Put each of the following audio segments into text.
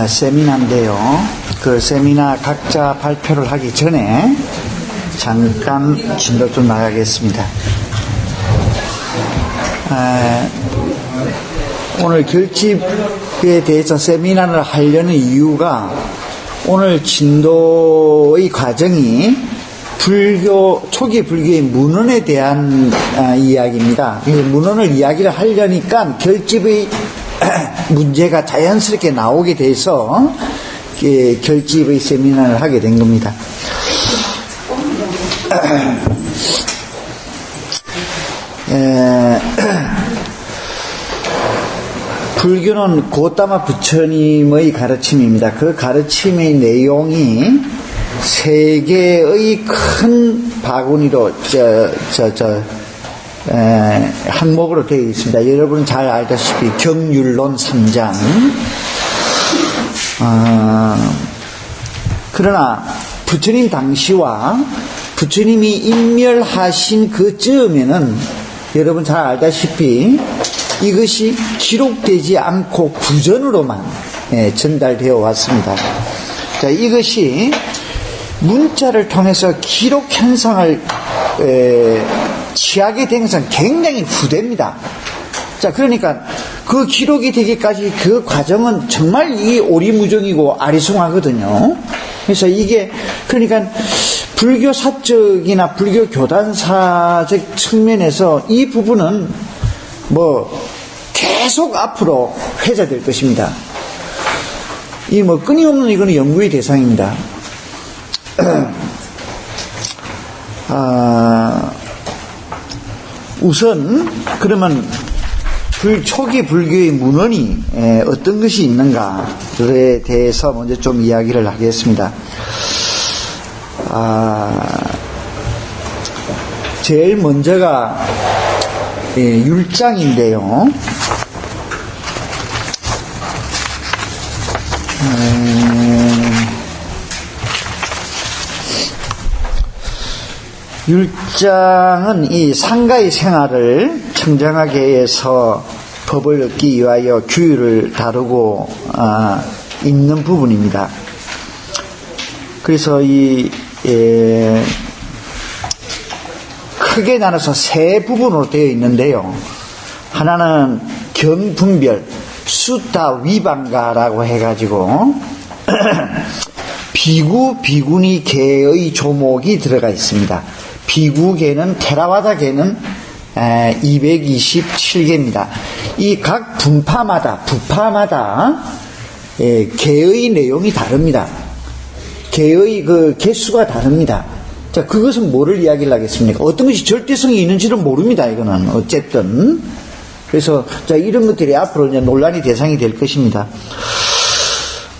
세미나인데요. 그 세미나 각자 발표를 하기 전에 잠깐 진도 좀 나가겠습니다. 오늘 결집에 대해서 세미나를 하려는 이유가 오늘 진도의 과정이 초기 불교의 문헌에 대한 이야기입니다. 문헌을 이야기를 하려니까 결집의 문제가 자연스럽게 나오게 돼서 결집의 세미나를 하게 된 겁니다. 불교는 고타마 부처님의 가르침입니다. 그 가르침의 내용이 세 개의 큰 바구니로 항목으로 되어 있습니다. 여러분 잘 알다시피 경율론 3장. 그러나 부처님 당시와 부처님이 인멸하신 그 즈음에는 여러분 잘 알다시피 이것이 기록되지 않고 구전으로만 전달되어 왔습니다. 자, 이것이 문자를 통해서 기록 현상을 취하게 된 것은 굉장히 후대입니다. 자, 그러니까 그 기록이 되기까지 그 과정은 정말 이 오리무중이고 아리송하거든요. 그래서 이게 그러니까 불교 사적이나 불교 교단사적 측면에서 이 부분은 계속 앞으로 회자될 것입니다. 이 끊임없는 이거는 연구의 대상입니다. 우선 그러면 초기 불교의 문헌이 어떤 것이 있는가에 대해서 먼저 좀 이야기를 하겠습니다. 제일 먼저가 율장인데요. 율장은 이 상가의 생활을 청정하게 해서 법을 얻기 위하여 규율을 다루고 있는 부분입니다. 그래서 크게 나눠서 세 부분으로 되어 있는데요. 하나는 경분별, 수타 위반가라고 해가지고 비구니 계의 조목이 들어가 있습니다. 비구계는 테라와다계는 227개입니다. 이 각 부파마다 계의 내용이 다릅니다. 계의 그 개수가 다릅니다. 자, 그것은 뭐를 이야기를 하겠습니까? 어떤 것이 절대성이 있는지는 모릅니다. 이거는 어쨌든 그래서 자, 이런 것들이 앞으로 이제 논란의 대상이 될 것입니다.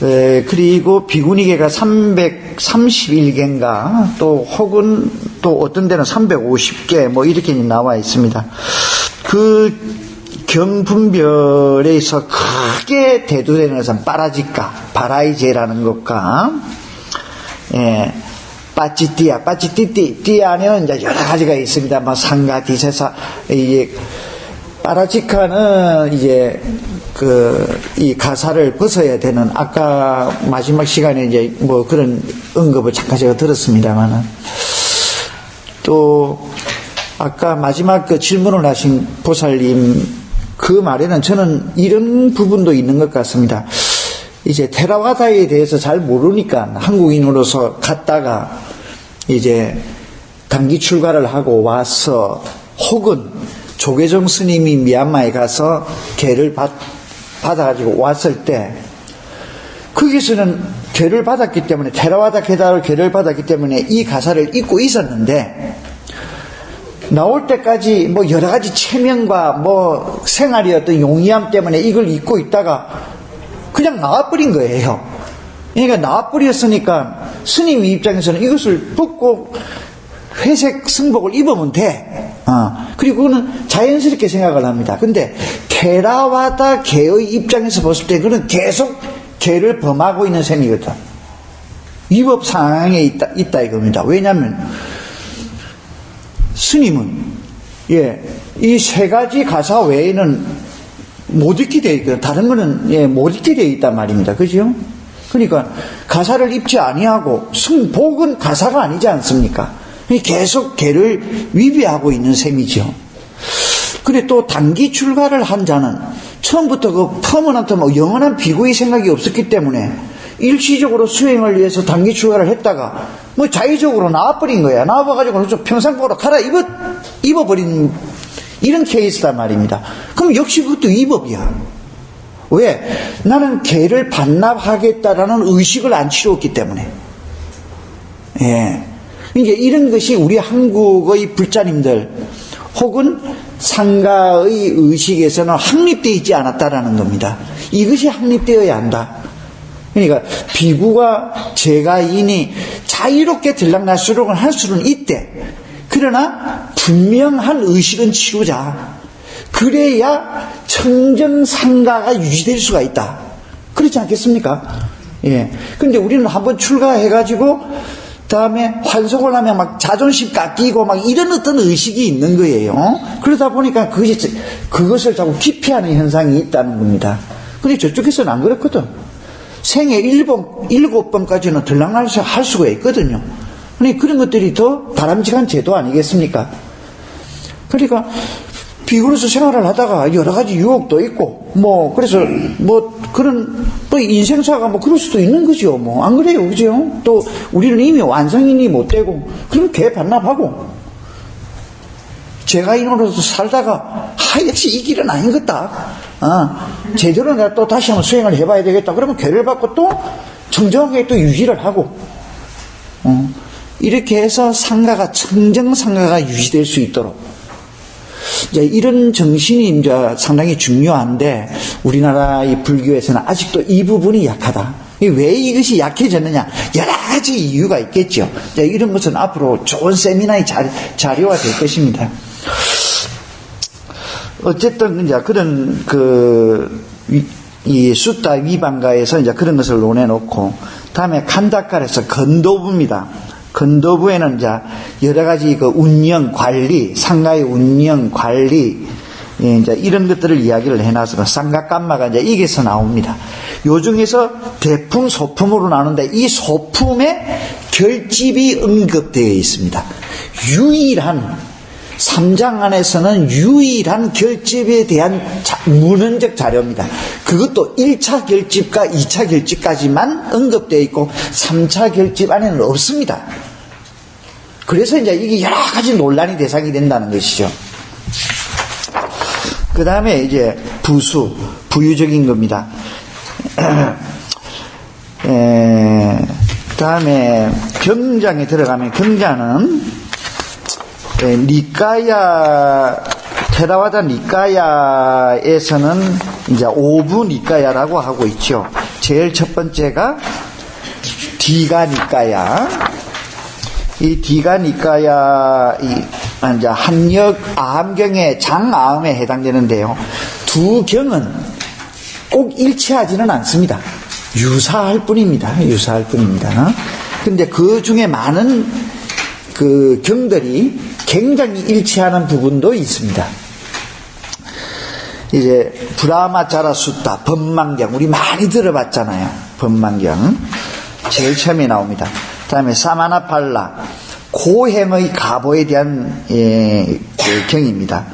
그리고 비구니계가 331개인가 또 혹은 또 어떤 데는 350개 이렇게 나와 있습니다. 그 경분별에서 크게 대두되는 것은 빠라지까, 바라이제라는 것과 빠찌띠 안에는 이제 여러 가지가 있습니다. 상가, 디세사, 빠라지카는 이제 이 가사를 벗어야 되는, 아까 마지막 시간에 이제 그런 언급을 잠깐 제가 들었습니다만은, 또, 아까 마지막 질문을 하신 보살님, 그 말에는 저는 이런 부분도 있는 것 같습니다. 이제 테라와다에 대해서 잘 모르니까 한국인으로서 갔다가 이제 단기 출가를 하고 와서 혹은 조계종 스님이 미얀마에 가서 계를 받아가지고 왔을 때 거기서는 계를 받았기 때문에 테라와다 계다로 계를 받았기 때문에 이 가사를 잊고 있었는데 나올 때까지 여러 가지 체면과 생활의 어떤 용이함 때문에 이걸 잊고 있다가 그냥 나와버린 거예요. 그러니까 나와버렸으니까 스님 입장에서는 이것을 벗고 회색 승복을 입으면 돼. 그리고 그거는 자연스럽게 생각을 합니다. 근데 테라와다 계의 입장에서 봤을 때 그는 계속 계를 범하고 있는 셈이거든. 위법 상황에 있다 이겁니다. 왜냐하면 스님은 이 세 가지 가사 외에는 못 읽게 되어 있거든. 다른 거는 못 읽게 되어 있단 말입니다. 그죠? 그러니까 가사를 입지 아니하고 승복은 가사가 아니지 않습니까? 계속 걔를 위배하고 있는 셈이죠. 그래 또 단기 출가를 한 자는 처음부터 그 퍼머넌트 영원한 비구의 생각이 없었기 때문에 일시적으로 수행을 위해서 단기 출가를 했다가 자의적으로 나와버린 거야. 나와가지고 평상복으로 입어버린 이런 케이스단 말입니다. 그럼 역시 그것도 위법이야. 왜? 나는 걔를 반납하겠다라는 의식을 안 치렀기 때문에. 예. 이제 이런 것이 우리 한국의 불자님들 혹은 상가의 의식에서는 확립되어 있지 않았다라는 겁니다. 이것이 확립되어야 한다. 그러니까 비구가 제가인이 자유롭게 들락날수록은 할 수는 있대. 그러나 분명한 의식은 치우자. 그래야 청정상가가 유지될 수가 있다. 그렇지 않겠습니까? 예. 근데 우리는 한번 출가해가지고 다음에 환속을 하면 막 자존심 깎이고 막 이런 어떤 의식이 있는 거예요. 그러다 보니까 그것을 자꾸 기피하는 현상이 있다는 겁니다. 근데 저쪽에서는 안 그렇거든. 생애 7번까지는 들락날 할 수가 있거든요. 그러니까 그런 것들이 더 바람직한 제도 아니겠습니까? 그러니까 비구로서 생활을 하다가 여러 가지 유혹도 있고, 그래서, 그런, 인생사가 그럴 수도 있는 거죠. 안 그래요. 그죠? 또, 우리는 이미 완성인이 못 되고, 그럼 걔 반납하고, 제가인으로서 살다가, 역시 이 길은 아닌 것 같다. 제대로 내가 또 다시 한번 수행을 해봐야 되겠다. 그러면 걔를 받고 또, 정정하게 또 유지를 하고, 이렇게 해서 청정상가가 유지될 수 있도록, 이제 이런 정신이 이제 상당히 중요한데 우리나라의 불교에서는 아직도 이 부분이 약하다. 왜 이것이 약해졌느냐? 여러 가지 이유가 있겠죠. 이제 이런 것은 앞으로 좋은 세미나의 자료가 될 것입니다. 어쨌든 이제 그런 이 숫다 위반가에서 이제 그런 것을 논해놓고 다음에 칸다칼에서 건도부입니다. 건도부에는 이제 여러 가지 운영 관리, 상가의 운영 관리, 이제 이런 것들을 이야기를 해놔서 상가감마가 이제 이게서 나옵니다. 요 중에서 대품, 소품으로 나오는데 이 소품에 결집이 언급되어 있습니다. 유일한 3장 안에서는 유일한 결집에 대한 문헌적 자료입니다. 그것도 1차 결집과 2차 결집까지만 언급되어 있고 3차 결집 안에는 없습니다. 그래서 이제 이게 여러 가지 논란이 대상이 된다는 것이죠. 그 다음에 이제 부유적인 겁니다. 다음에 경장에 들어가면 경자는 테라와다 니까야에서는 이제 5부 니까야라고 하고 있죠. 제일 첫 번째가 디가 니까야. 이 디가 니까야, 이제 한역 아함경의 장아함에 해당되는데요. 두 경은 꼭 일치하지는 않습니다. 유사할 뿐입니다. 근데 그 중에 많은 그 경들이 굉장히 일치하는 부분도 있습니다. 이제 브라마자라 숫다, 법망경, 우리 많이 들어봤잖아요. 법망경 제일 처음에 나옵니다. 그 다음에 사마나팔라, 고행의 가보에 대한 그 경입니다.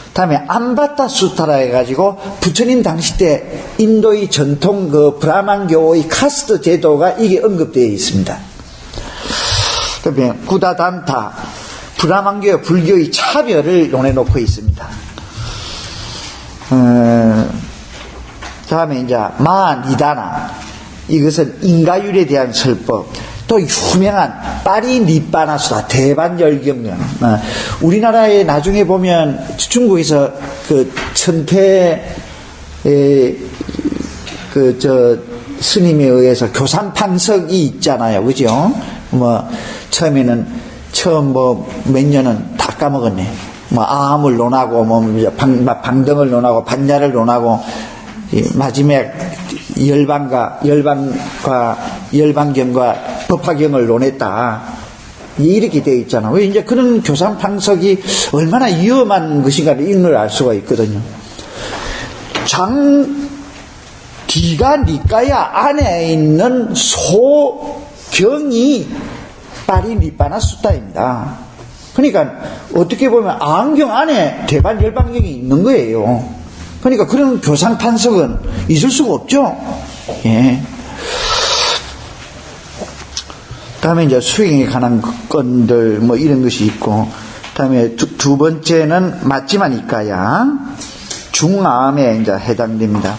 그 다음에 암바타 수타라 해가지고 부처님 당시 때 인도의 전통 그 브라만교의 카스트 제도가 이게 언급되어 있습니다. 그 다음에 구다단타, 브라만교와 불교의 차별을 논해놓고 있습니다. 다음에 이제 마니다나, 이것은 인가율에 대한 설법. 또 유명한 파리니빠나수다, 대반열경명. 우리나라에 나중에 보면 중국에서 그 천패 스님에 의해서 교산판석이 있잖아요, 그죠? 처음 몇 년은 다 까먹었네. 아함을 논하고, 방등을 논하고, 반야를 논하고, 마지막 열반경과 법화경을 논했다. 이렇게 되어 있잖아. 왜 이제 그런 교산판석이 얼마나 위험한 것인가를 이걸 알 수가 있거든요. 뒤가 니까야 안에 있는 소경이 파리 니빠나 수타입니다. 그러니까 어떻게 보면 안경 안에 대발 열방경이 있는 거예요. 그러니까 그런 교상 판석은 있을 수가 없죠. 예. 다음에 이제 수행에 관한 건들 뭐 이런 것이 있고, 다음에 두 번째는 맞지만 이까야 중암에 이제 해당됩니다.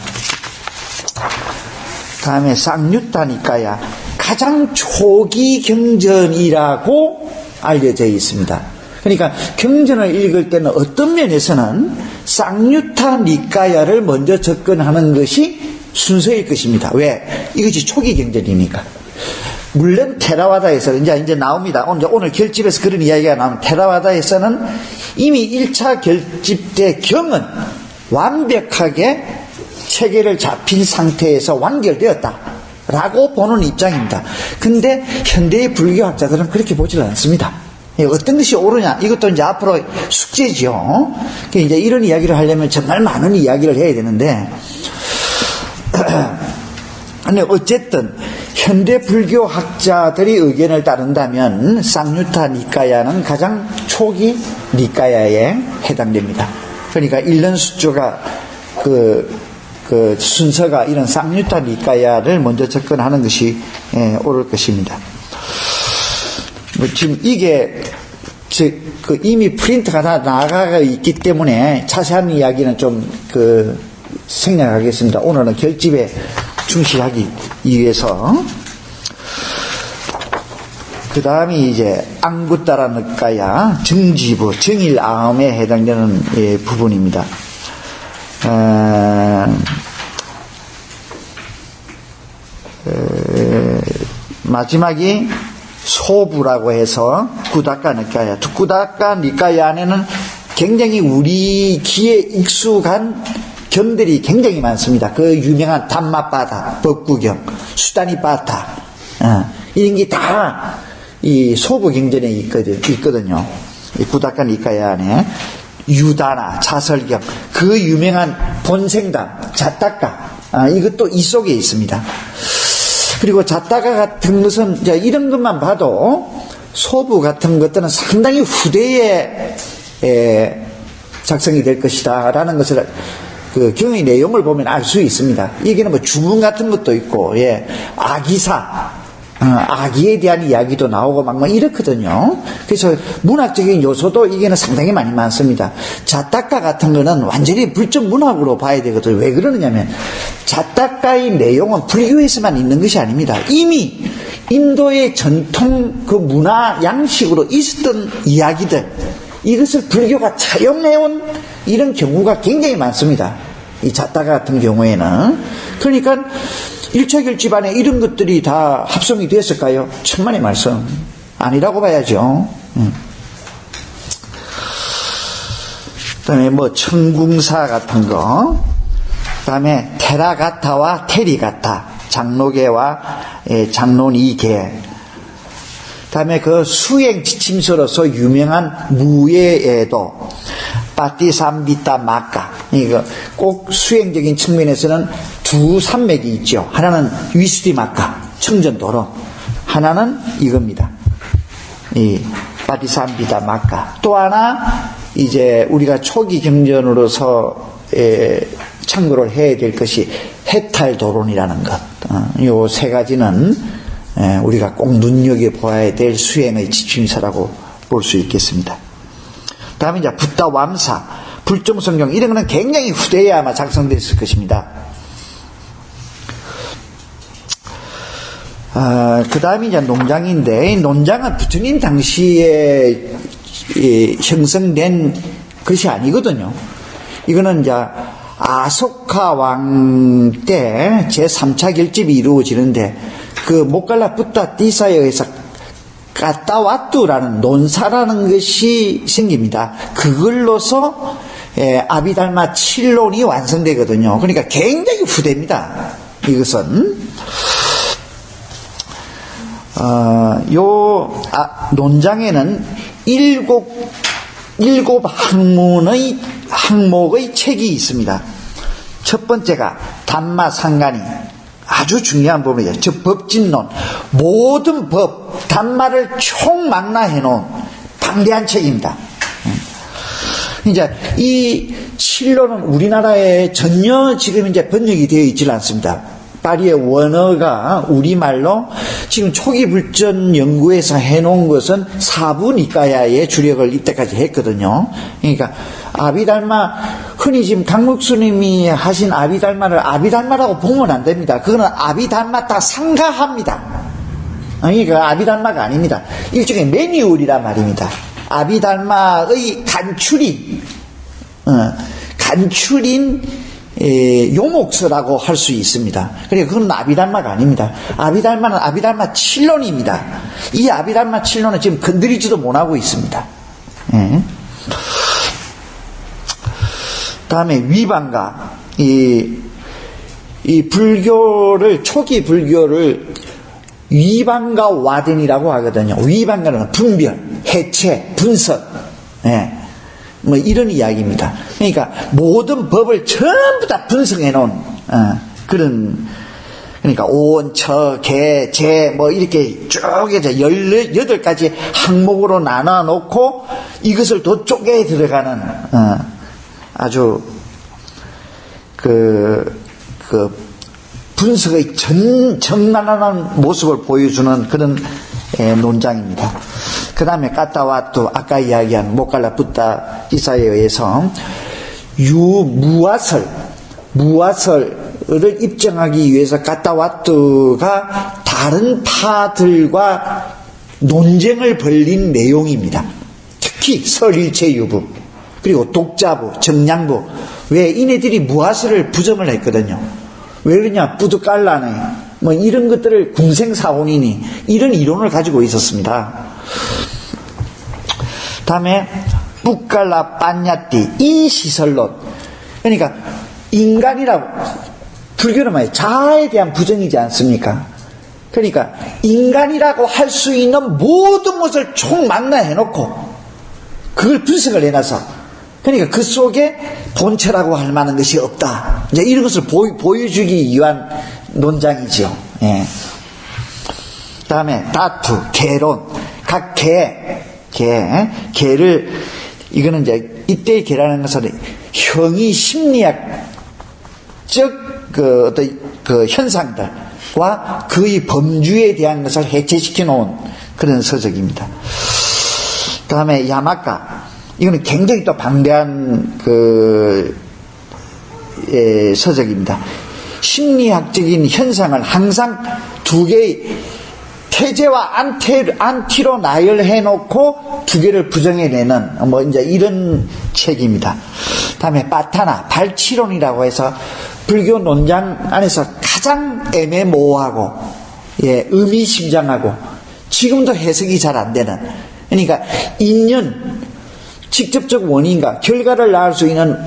다음에 쌍유타니까야 가장 초기 경전이라고 알려져 있습니다. 그러니까 경전을 읽을 때는 어떤 면에서는 쌍유타 니까야를 먼저 접근하는 것이 순서일 것입니다. 왜? 이것이 초기 경전이니까. 물론 테라와다에서 이제 나옵니다. 오늘 결집에서 그런 이야기가 나오면 테라와다에서는 이미 1차 결집 때 경은 완벽하게 체계를 잡힌 상태에서 완결되었다라고 보는 입장입니다. 근데 현대의 불교학자들은 그렇게 보질 않습니다. 어떤 것이 옳으냐, 이것도 이제 앞으로 숙제죠. 이제 이런 이야기를 하려면 정말 많은 이야기를 해야 되는데, 근데 어쨌든 현대 불교학자들의 의견을 따른다면 쌍유타 니까야는 가장 초기 니까야에 해당됩니다. 그러니까 일련 수조가 그 순서가 이런 쌍유타 니까야를 먼저 접근하는 것이 옳을 것입니다. 뭐 지금 이게 이미 프린트가 다 나가 있기 때문에 자세한 이야기는 좀 생략하겠습니다. 오늘은 결집에 충실하기 위해서. 그 다음이 이제 앙구따라느까야 정지부 정일아음에 해당되는 부분입니다. 마지막이 소부라고 해서 구다까 니까야. 구다까 니까야 안에는 굉장히 우리 귀에 익숙한 경들이 굉장히 많습니다. 그 유명한 담마바다, 법구경, 수다니바타, 이런 게 다 이 소부 경전에 있거든요. 이 구다까 니까야 안에 유다나 자설경, 그 유명한 본생담, 자타까, 이것도 이 속에 있습니다. 그리고 자타가 같은 것은 이제 이런 것만 봐도 소부 같은 것들은 상당히 후대에 작성이 될 것이다 라는 것을 그 경의 내용을 보면 알 수 있습니다. 여기는 뭐 주문 같은 것도 있고, 아기사, 아기에 대한 이야기도 나오고 막 이렇거든요. 그래서 문학적인 요소도 이게는 상당히 많이 많습니다. 자타까 같은 거는 완전히 불적 문학으로 봐야 되거든요. 왜 그러느냐면 자타까의 내용은 불교에서만 있는 것이 아닙니다. 이미 인도의 전통 그 문화 양식으로 있었던 이야기들, 이것을 불교가 차용해온 이런 경우가 굉장히 많습니다. 이 자타까 같은 경우에는. 그러니까 1차 결집 안에 이런 것들이 다 합성이 됐을까요? 천만의 말씀. 아니라고 봐야죠. 그 다음에 뭐 청궁사 같은 거, 그 다음에 테라가타와 테리가타, 장로계와 장론이계, 그 다음에 그 수행 지침서로서 유명한 무예에도 파티삼비타 마카, 이거 꼭 수행적인 측면에서는 두 산맥이 있죠. 하나는 위스디마카, 청전도로, 하나는 이겁니다. 이 파티삼비타 마카. 또 하나 이제 우리가 초기 경전으로서 참고를 해야 될 것이 해탈도론이라는 것. 요 세 가지는 우리가 꼭 눈여겨보아야 될 수행의 지침서라고 볼 수 있겠습니다. 다음에 이제 붓다왬사, 불정성경, 이런 거는 굉장히 후대에 아마 작성됐을 것입니다. 그 다음에 이제 논장인데, 논장은 부처님 당시에 형성된 것이 아니거든요. 이거는 이제 아소카 왕 때 제3차 결집이 이루어지는데, 그 모칼라 붓다 띠사에 의해서 까따와뚜라는 논사라는 것이 생깁니다. 그걸로서 아비달마 7론이 완성되거든요. 그러니까 굉장히 후대입니다. 이것은 논장에는 일곱 항목의 책이 있습니다. 첫 번째가 단마 상간이 아주 중요한 부분이에요. 즉 법진론, 모든 법 단마를 총망라해 놓은 방대한 책입니다. 이제 이 칠론은 우리나라에 전혀 지금 이제 번역이 되어 있질 않습니다. 파리의 원어가 우리말로 지금 초기 불전 연구에서 해놓은 것은 사부니까야의 주력을 이때까지 했거든요. 그러니까 아비달마, 흔히 지금 강목스님이 하신 아비달마를 아비달마라고 보면 안 됩니다. 그거는 아비달마타 상가합니다. 그러니까 아비달마가 아닙니다. 일종의 매뉴얼이란 말입니다. 아비달마의 간추린 요목서라고 할 수 있습니다. 그러니까 그건 아비달마가 아닙니다. 아비달마는 아비달마 칠론입니다. 이 아비달마 칠론은 지금 건드리지도 못하고 있습니다. 다음에 위반가, 이 불교를, 초기 불교를 위반가 와den이라고 하거든요. 위반가는 분별, 해체, 분석, 뭐 이런 이야기입니다. 그러니까 모든 법을 전부 다 분석해 놓은 그런, 그러니까 온, 처, 개, 제 뭐 이렇게 쭉 해서 18가지 항목으로 나눠 놓고 이것을 더 쪼개 들어가는 아주 분석의 정난한 모습을 보여주는 그런 논장입니다. 그 다음에 까타와뚜, 아까 이야기한 모칼라 붓다 이사에 의해서 무아설을 입증하기 위해서 까타와뚜가 다른 파들과 논쟁을 벌린 내용입니다. 특히 설일체유부, 그리고 독자부, 정량부, 왜 이네들이 무아설을 부정을 했거든요. 왜 그러냐, 뿌드깔라네, 뭐 이런 것들을 궁생사원이니 이런 이론을 가지고 있었습니다. 다음에 뿌깔라 빤야띠, 이 시설론. 그러니까 인간이라고, 불교는 말이에요, 자아에 대한 부정이지 않습니까? 그러니까 인간이라고 할 수 있는 모든 것을 총망라해 놓고 그걸 분석을 해놔서, 그러니까 그 속에 본체라고 할 만한 것이 없다, 이제 이런 것을 보여주기 위한 논장이죠. 다음에 다투, 개론. 각 개를, 이거는 이제 이때의 개라는 것은 형이 심리학적 어떤 현상들과 그의 범주에 대한 것을 해체시켜 놓은 그런 서적입니다. 다음에 야마카, 이거는 굉장히 또 방대한 서적입니다. 심리학적인 현상을 항상 두 개의 태제와 안티로 나열해 놓고 두 개를 부정해내는 뭐 이제 이런 책입니다. 다음에 빠타나, 발치론이라고 해서 불교 논장 안에서 가장 애매모호하고 의미심장하고 지금도 해석이 잘 안 되는, 그러니까 인연, 직접적 원인과 결과를 낳을 수 있는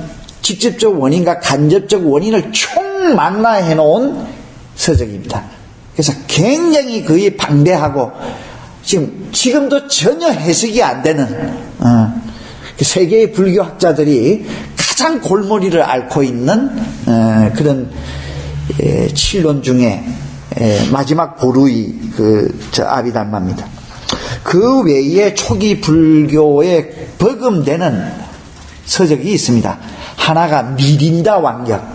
직접적 원인과 간접적 원인을 총망라해 놓은 서적입니다. 그래서 굉장히 거의 방대하고 지금도 전혀 해석이 안 되는 세계의 불교학자들이 가장 골머리를 앓고 있는 그런 칠론 중에 마지막 보루이 아비달마입니다. 그 외에 초기 불교에 버금되는 서적이 있습니다. 하나가 미린다 왕격,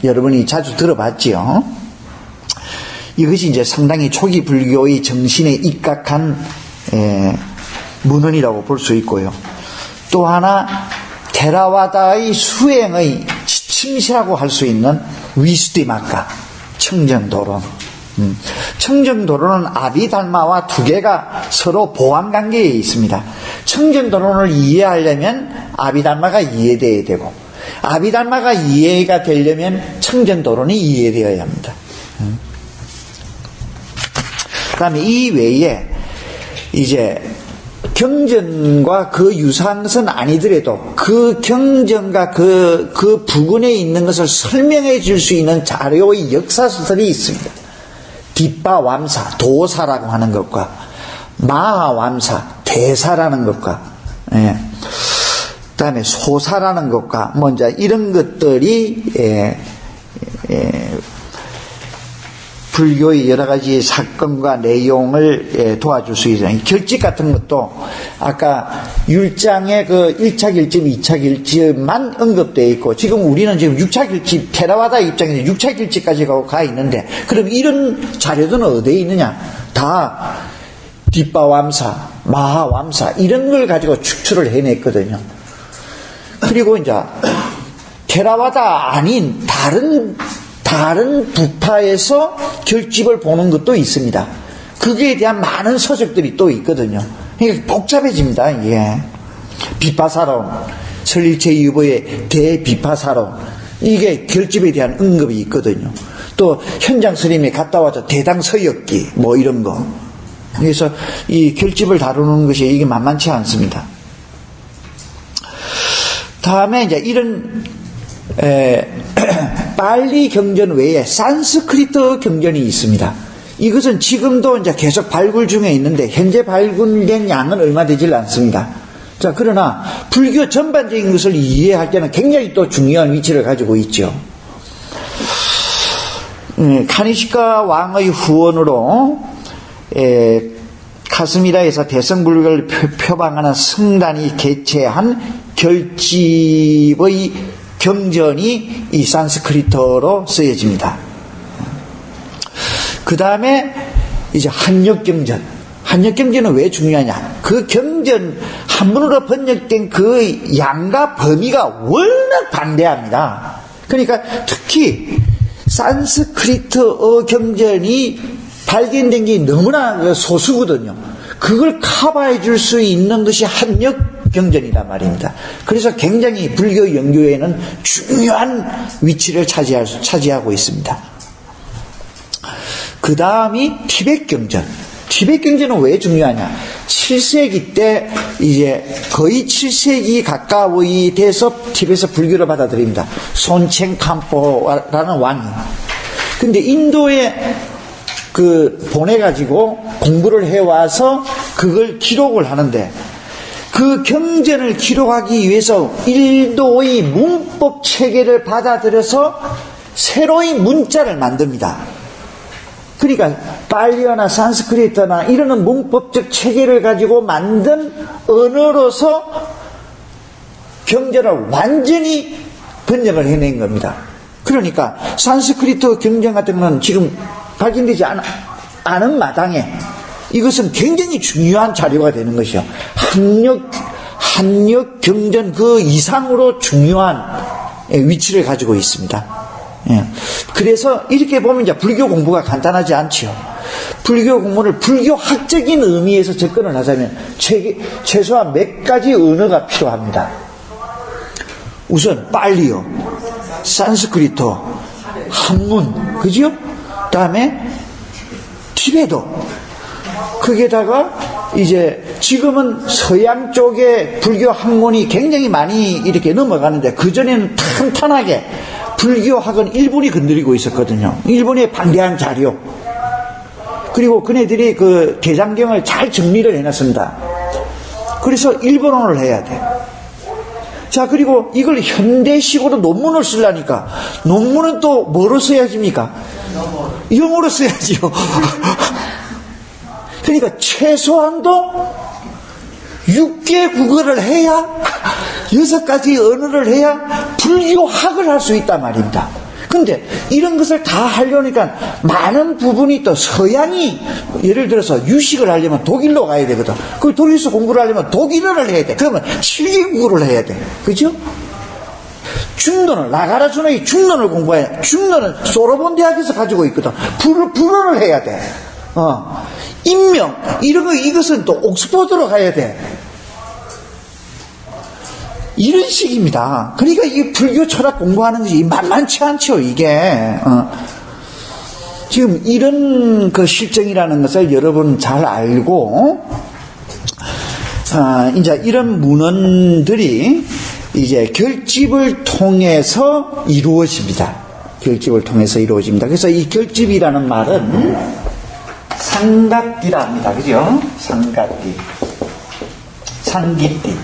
여러분이 자주 들어봤지요. 이것이 이제 상당히 초기 불교의 정신에 입각한 문헌이라고 볼 수 있고요. 또 하나, 테라와다의 수행의 지침시라고 할 수 있는 위수디마카, 청정도론. 청정도론은 아비달마와 두 개가 서로 보완관계에 있습니다. 청정도론을 이해하려면 아비달마가 이해되어야 되고, 아비달마가 이해가 되려면 청정도론이 이해되어야 합니다. 그 다음에 이 외에 이제 경전과 그 유사한 것은 아니더라도 그 경전과 그 부근에 있는 것을 설명해 줄 수 있는 자료의 역사서들이 있습니다. 뒷바암사, 도사라고 하는 것과 마하암사, 대사라는 것과 그 다음에 소사라는 것과 먼저 이런 것들이 불교의 여러 가지 사건과 내용을 도와줄 수 있어요. 결집 같은 것도 아까 율장의 그 1차 결집, 2차 결집만 언급되어 있고, 지금 우리는 지금 6차 결집, 테라와다 입장에서 6차 결집까지 가 있는데, 그럼 이런 자료들은 어디에 있느냐? 다 뒷바암사, 마하암사 이런 걸 가지고 축출을 해냈거든요. 그리고 이제 테라와다 아닌 다른 부파에서 결집을 보는 것도 있습니다. 그거에 대한 많은 서적들이 또 있거든요. 그러니까 복잡해집니다. 이게 비파사론, 설일체유보의 대비파사론, 이게 결집에 대한 언급이 있거든요. 또 현장 스님이 갔다 와서 대당서역기 뭐 이런 거. 그래서 이 결집을 다루는 것이 이게 만만치 않습니다. 다음에 이제 이런 빨리 경전 외에 산스크리트 경전이 있습니다. 이것은 지금도 이제 계속 발굴 중에 있는데 현재 발굴된 양은 얼마 되질 않습니다. 자, 그러나 불교 전반적인 것을 이해할 때는 굉장히 또 중요한 위치를 가지고 있죠. 카니시카 왕의 후원으로 카스미라에서 대성불교를 표방하는 성단이 개최한 결집의 경전이 이 산스크리트어로 쓰여집니다. 그 다음에 이제 한역경전. 한역경전은 왜 중요하냐? 그 경전 한문으로 번역된 그 양과 범위가 워낙 방대합니다. 그러니까 특히 산스크리트어 경전이 발견된 게 너무나 소수거든요. 그걸 커버해 줄 수 있는 것이 한역경전이란 말입니다. 그래서 굉장히 불교 연구에는 중요한 위치를 차지하고 있습니다. 그 다음이 티벳경전. 티벳경전은 왜 중요하냐? 7세기 때 이제 거의 7세기 가까이 돼서 티벳에서 불교를 받아들입니다. 손첸캄포라는 왕이. 근데 인도에 보내가지고 공부를 해와서 그걸 기록을 하는데, 그 경전을 기록하기 위해서 인도의 문법 체계를 받아들여서 새로운 문자를 만듭니다. 그러니까 팔리어나 산스크리트나 이런 문법적 체계를 가지고 만든 언어로서 경전을 완전히 번역을 해낸 겁니다. 그러니까 산스크리트 경전 같은 거는 지금 발견되지 않은 마당에 이것은 굉장히 중요한 자료가 되는 것이요. 한역 경전 그 이상으로 중요한 위치를 가지고 있습니다. 예. 그래서 이렇게 보면 이제 불교 공부가 간단하지 않지요. 불교 공부를 불교학적인 의미에서 접근을 하자면 최소한 몇 가지 언어가 필요합니다. 우선 팔리어, 산스크리트어, 한문, 그죠? 다음에 티베토. 거기에다가 이제 지금은 서양 쪽에 불교 학문이 굉장히 많이 이렇게 넘어가는데, 그전에는 탄탄하게 불교학은 일본이 건드리고 있었거든요. 일본의 방대한 자료. 그리고 그네들이 그 대장경을 잘 정리를 해놨습니다. 그래서 일본어를 해야 돼. 자, 그리고 이걸 현대식으로 논문을 쓰려니까 논문은 또 뭐로 써야집니까? 영어로 써야지요. 그러니까 최소한도 6개 국어를 해야, 6가지 언어를 해야 불교학을 할 수 있단 말입니다. 근데 이런 것을 다 하려니까 많은 부분이 또 서양이, 예를 들어서 유식을 하려면 독일로 가야 되거든. 그 독일에서 공부를 하려면 독일어를 해야 돼. 그러면 7개 국어를 해야 돼. 그죠? 중론을, 나가라주노의 중론을 공부해야 돼. 중론은 소로본 대학에서 가지고 있거든. 불어를 해야 돼. 인명, 이것은 또 옥스퍼드로 가야 돼. 이런 식입니다. 그러니까 이 불교 철학 공부하는 것이 만만치 않죠, 이게. 지금 이런 그 실정이라는 것을 여러분 잘 알고, 이제 이런 문헌들이 이제 결집을 통해서 이루어집니다. 결집을 통해서 이루어집니다. 그래서 이 결집이라는 말은 상갓디라 합니다. 그죠? 상갓디. 상깃디.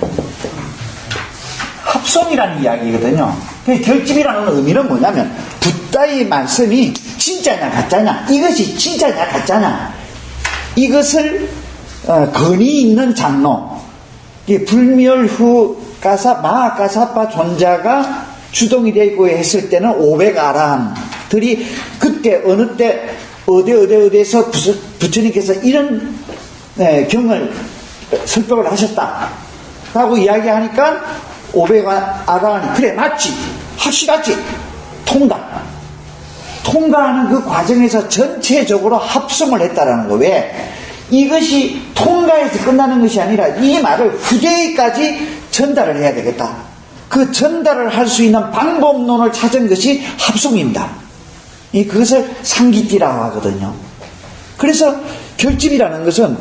합성이라는 이야기거든요. 결집이라는 의미는 뭐냐면 붓다의 말씀이 진짜냐 가짜냐, 이것이 진짜냐 가짜냐, 이것을 건의 있는 장로, 불멸 후 마하가사파 존자가 주동이 되고 했을 때는 500아라한들이 그때 어느 때 어디에서 부처님께서 이런 경을 설법을 하셨다라고 이야기하니까 500아라한이 그래 맞지, 확실하지, 통과하는 그 과정에서 전체적으로 합성을 했다라는 거. 왜? 이것이 통과해서 끝나는 것이 아니라 이 말을 후대에까지 전달을 해야 되겠다. 그 전달을 할 수 있는 방법론을 찾은 것이 합성입니다. 그것을 상기띠라고 하거든요. 그래서 결집이라는 것은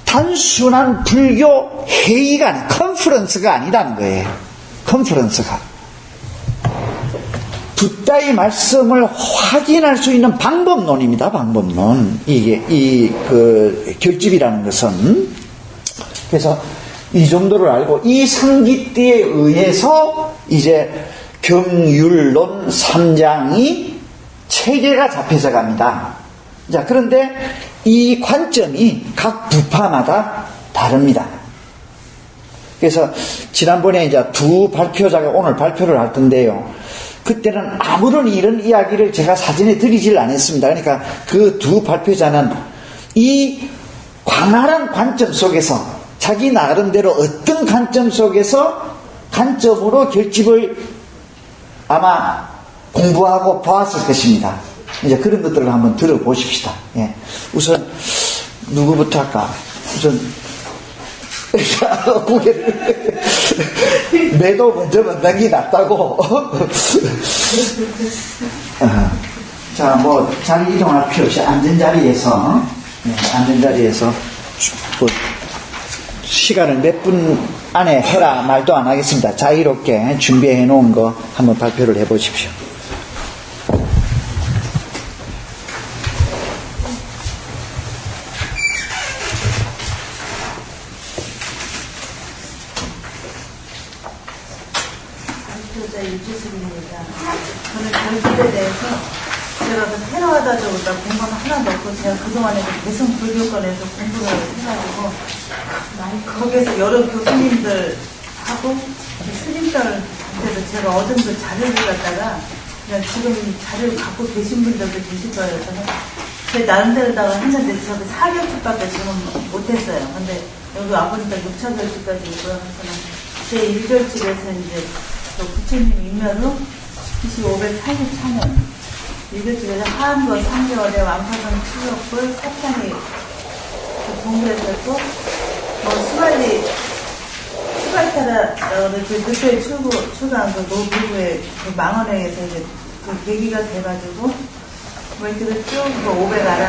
단순한 불교 회의가 아니라 컨퍼런스가 아니라는 거예요. 컨퍼런스가 붓다의 말씀을 확인할 수 있는 방법론입니다. 방법론. 이게 그 결집이라는 것은. 그래서 이 정도를 알고 이 상기띠에 의해서 이제 경율론 3장이 체계가 잡혀서 갑니다. 자, 그런데 이 관점이 각 부파마다 다릅니다. 그래서 지난번에 이제 두 발표자가 오늘 발표를 할 텐데요. 그때는 아무런 이런 이야기를 제가 사전에 드리질 않았습니다. 그러니까 그 두 발표자는 이 광활한 관점 속에서 자기 나름대로 어떤 관점으로 결집을 아마 공부하고 보았을 것입니다. 이제 그런 것들을 한번 들어보십시다. 예. 우선 누구부터 할까? 우선 고개를 매도 먼저 만난 게 낫다고. 자, 뭐 자리 이동할 필요 없이 앉은 자리에서 뭐 시간을 몇 분 안에 해라 말도 안 하겠습니다. 자유롭게 준비해 놓은 거 한번 발표를 해 보십시오. 발표자 유지숙입니다. 저는 결집에 대해서 제가 그 테러하다적으로 공부가 하나도 없고 제가 그동안에 계속 불교권에서 공부를 해가지고 거기에서 여러 교수님들하고 스님들한테도 제가 얻은 그 자료를 갖다가 그냥 지금 자료를 갖고 계신 분들도 계실 거예요. 저는 제 나름대로다가 했는데 저도 4결집밖에 지금 못했어요. 근데 여기 와보니까 6차 결집까지 있고요. 그래서 제 1결집에서 이제 또 부처님 인면으로 2584년 1결집에서 하한거 3개월에 왕파선 7억불 사탄이 공부에서 또 수발타라 그때 출간 그 노부부의 그 망언회에서 이제 그 계기가 돼가지고 뭐 이렇게 쭉 500아라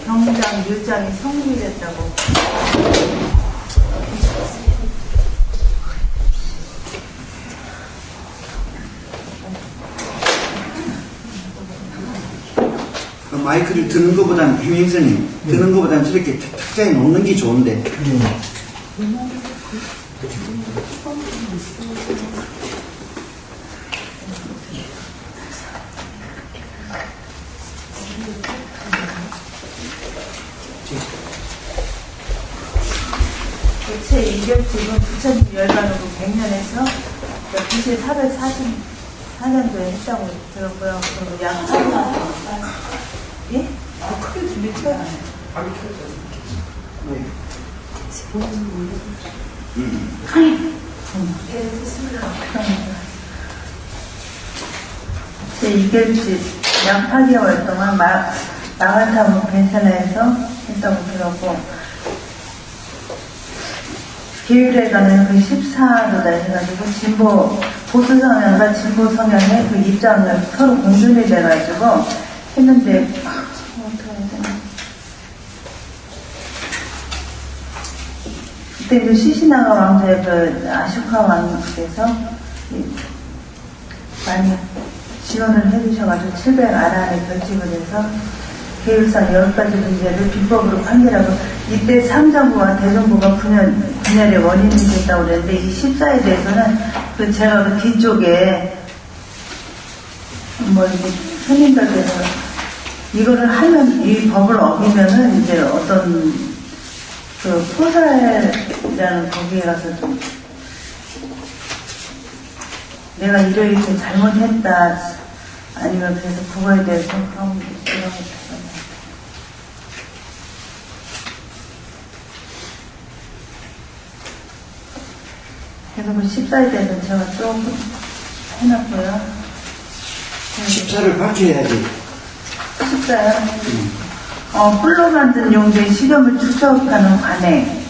경장 율장이 성립됐다고. 마이크를 드는 것보다는 김행선님 드는 것보다는 저렇게 탁자에 놓는 게 좋은데. 제 2결집은 부처님 열반으로 100년에서 9444년도에 했다고 들었고요. 그리고 약 8년. 예? 크게 준비쳐야 하네. 제 2결집 약 8개월 동안 마가타무 벤사나에서 했다고 들었고 기율에 관한 그 14도다 해가지고 진보 보수 성향과 진보 성향의 그 입장을 서로 공존이 돼가지고 했는데 어떻게 해야 되나? 그때 그 시시나가 왕자의 그 아슈카 왕께서 많이 지원을 해주셔가지고 700아란에 결집을 해서 계율상 10가지 문제를 비법으로 판결하고 이때 상정부와 대정부가 분열의 원인이 됐다고 그랬는데 이 14에 대해서는 그 제가 그 뒤쪽에 뭐 이렇게 손님들께서 이거를 하면 이 법을 어기면은 이제 어떤 그 포살이라는 거기에 가서 좀 내가 이렇게 잘못했다 아니면 그래서 그거에 대해서 그런 이런 거 그래서 그 14에 대해서 제가 조금 해놨고요. 14를 밝혀야지. 14요? 뿔로 만든 용기의 시험을 추적하는 관행.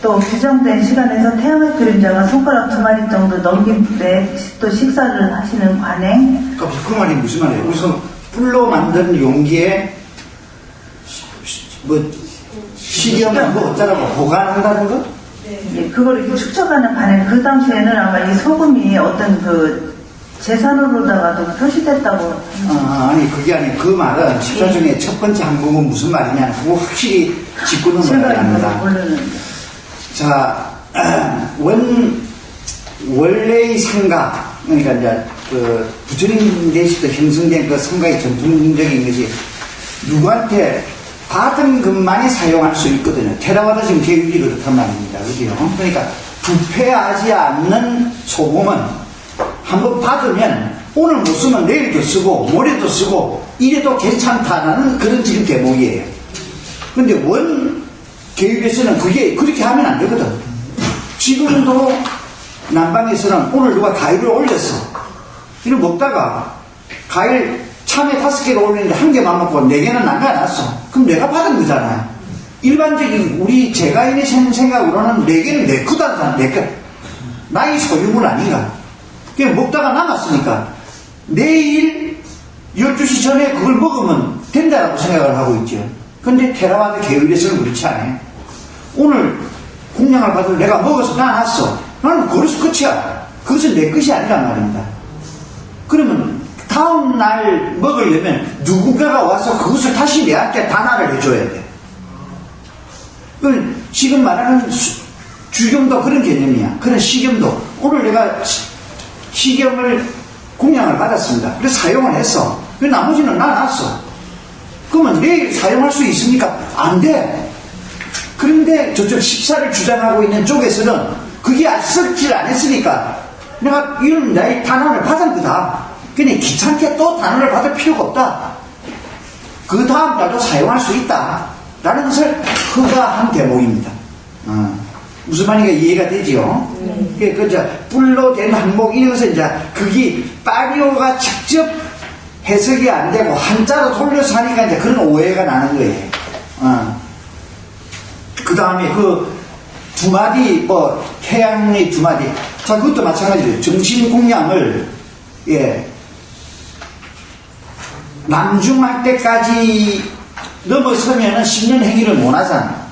또 규정된 시간에서 태양의 그림자가 손가락 2마리 정도 넘긴 때 또 식사를 하시는 관행. 그 말이 무슨 말이에요? 우선 뿔로 만든 용기에 시험을 뭐 어쩌라고 보관한다는 거? 예, 그걸 이렇게 축적하는 관행. 그 당시에는 아마 이 소금이 어떤 그 재산으로다가도 표시됐다고. 아니 그게 아니고 그 말은 14 중에 첫 번째 항목은 무슨 말이냐 그거 확실히 짚고 넘어가야 합니다. 모르는데. 자, 원래의 상가, 그러니까 이제 그 부처님 대시도 형성된 그 상가의 전통적인 것이 누구한테 받은 것만이 사용할 수 있거든요. 테라와다 지금 계율이 그렇단 말입니다. 그죠? 그러니까 부패하지 않는 소금은 한번 받으면 오늘 못 쓰면 내일도 쓰고 모레도 쓰고 이래도 괜찮다라는 그런 지금 대목이에요. 근데 원 계율에서는 그게 그렇게 하면 안 되거든. 지금도 남방에서는 오늘 누가 과일을 올렸어. 이걸 먹다가 과일 참외 5개를 올리는데 1개만 먹고 4개는 남겨놨어. 그럼 내가 받은 거잖아요. 일반적인 우리 제가인의 생각으로는 4개는 내 거다. 내 거. 나의 소유물 아닌가. 그냥 먹다가 남았으니까 내일 12시 전에 그걸 먹으면 된다라고 생각을 하고 있죠. 근데 테라와드 계율에서는 그렇지 않아요. 오늘 공양을 받으면 내가 먹어서 놔놨어. 나는 그래서 끝이야. 그것은 내 것이 아니란 말입니다. 그러면 다음 날 먹으려면 누군가가 와서 그것을 다시 내한테 단화를 해줘야 돼. 지금 말하는 주겸도 그런 개념이야. 그런 시겸도 오늘 내가 시겸을 공양을 받았습니다. 그래서 사용을 했어. 나머지는 놔놨어. 그러면 내일 사용할 수 있습니까? 안 돼. 그런데 저쪽 14를 주장하고 있는 쪽에서는 그게 쓰질 안 했으니까 내가 이런 나의 단원을 받은 거다. 그냥 귀찮게 또 단원을 받을 필요가 없다. 그 다음 날도 사용할 수 있다. 라는 것을 허가한 대목입니다. 무슨 말인가 이해가 되지요? 그 뿔로 된 항목 이런 것은 이제 그게 파리오가 직접 해석이 안 되고 한자로 돌려서 하니까 이제 그런 오해가 나는 거예요. 그 다음에 그 2마디, 태양의 2마디. 자, 그것도 마찬가지예요. 정신공양을, 남중할 때까지 넘어서면은 10년 행위를 못 하잖아.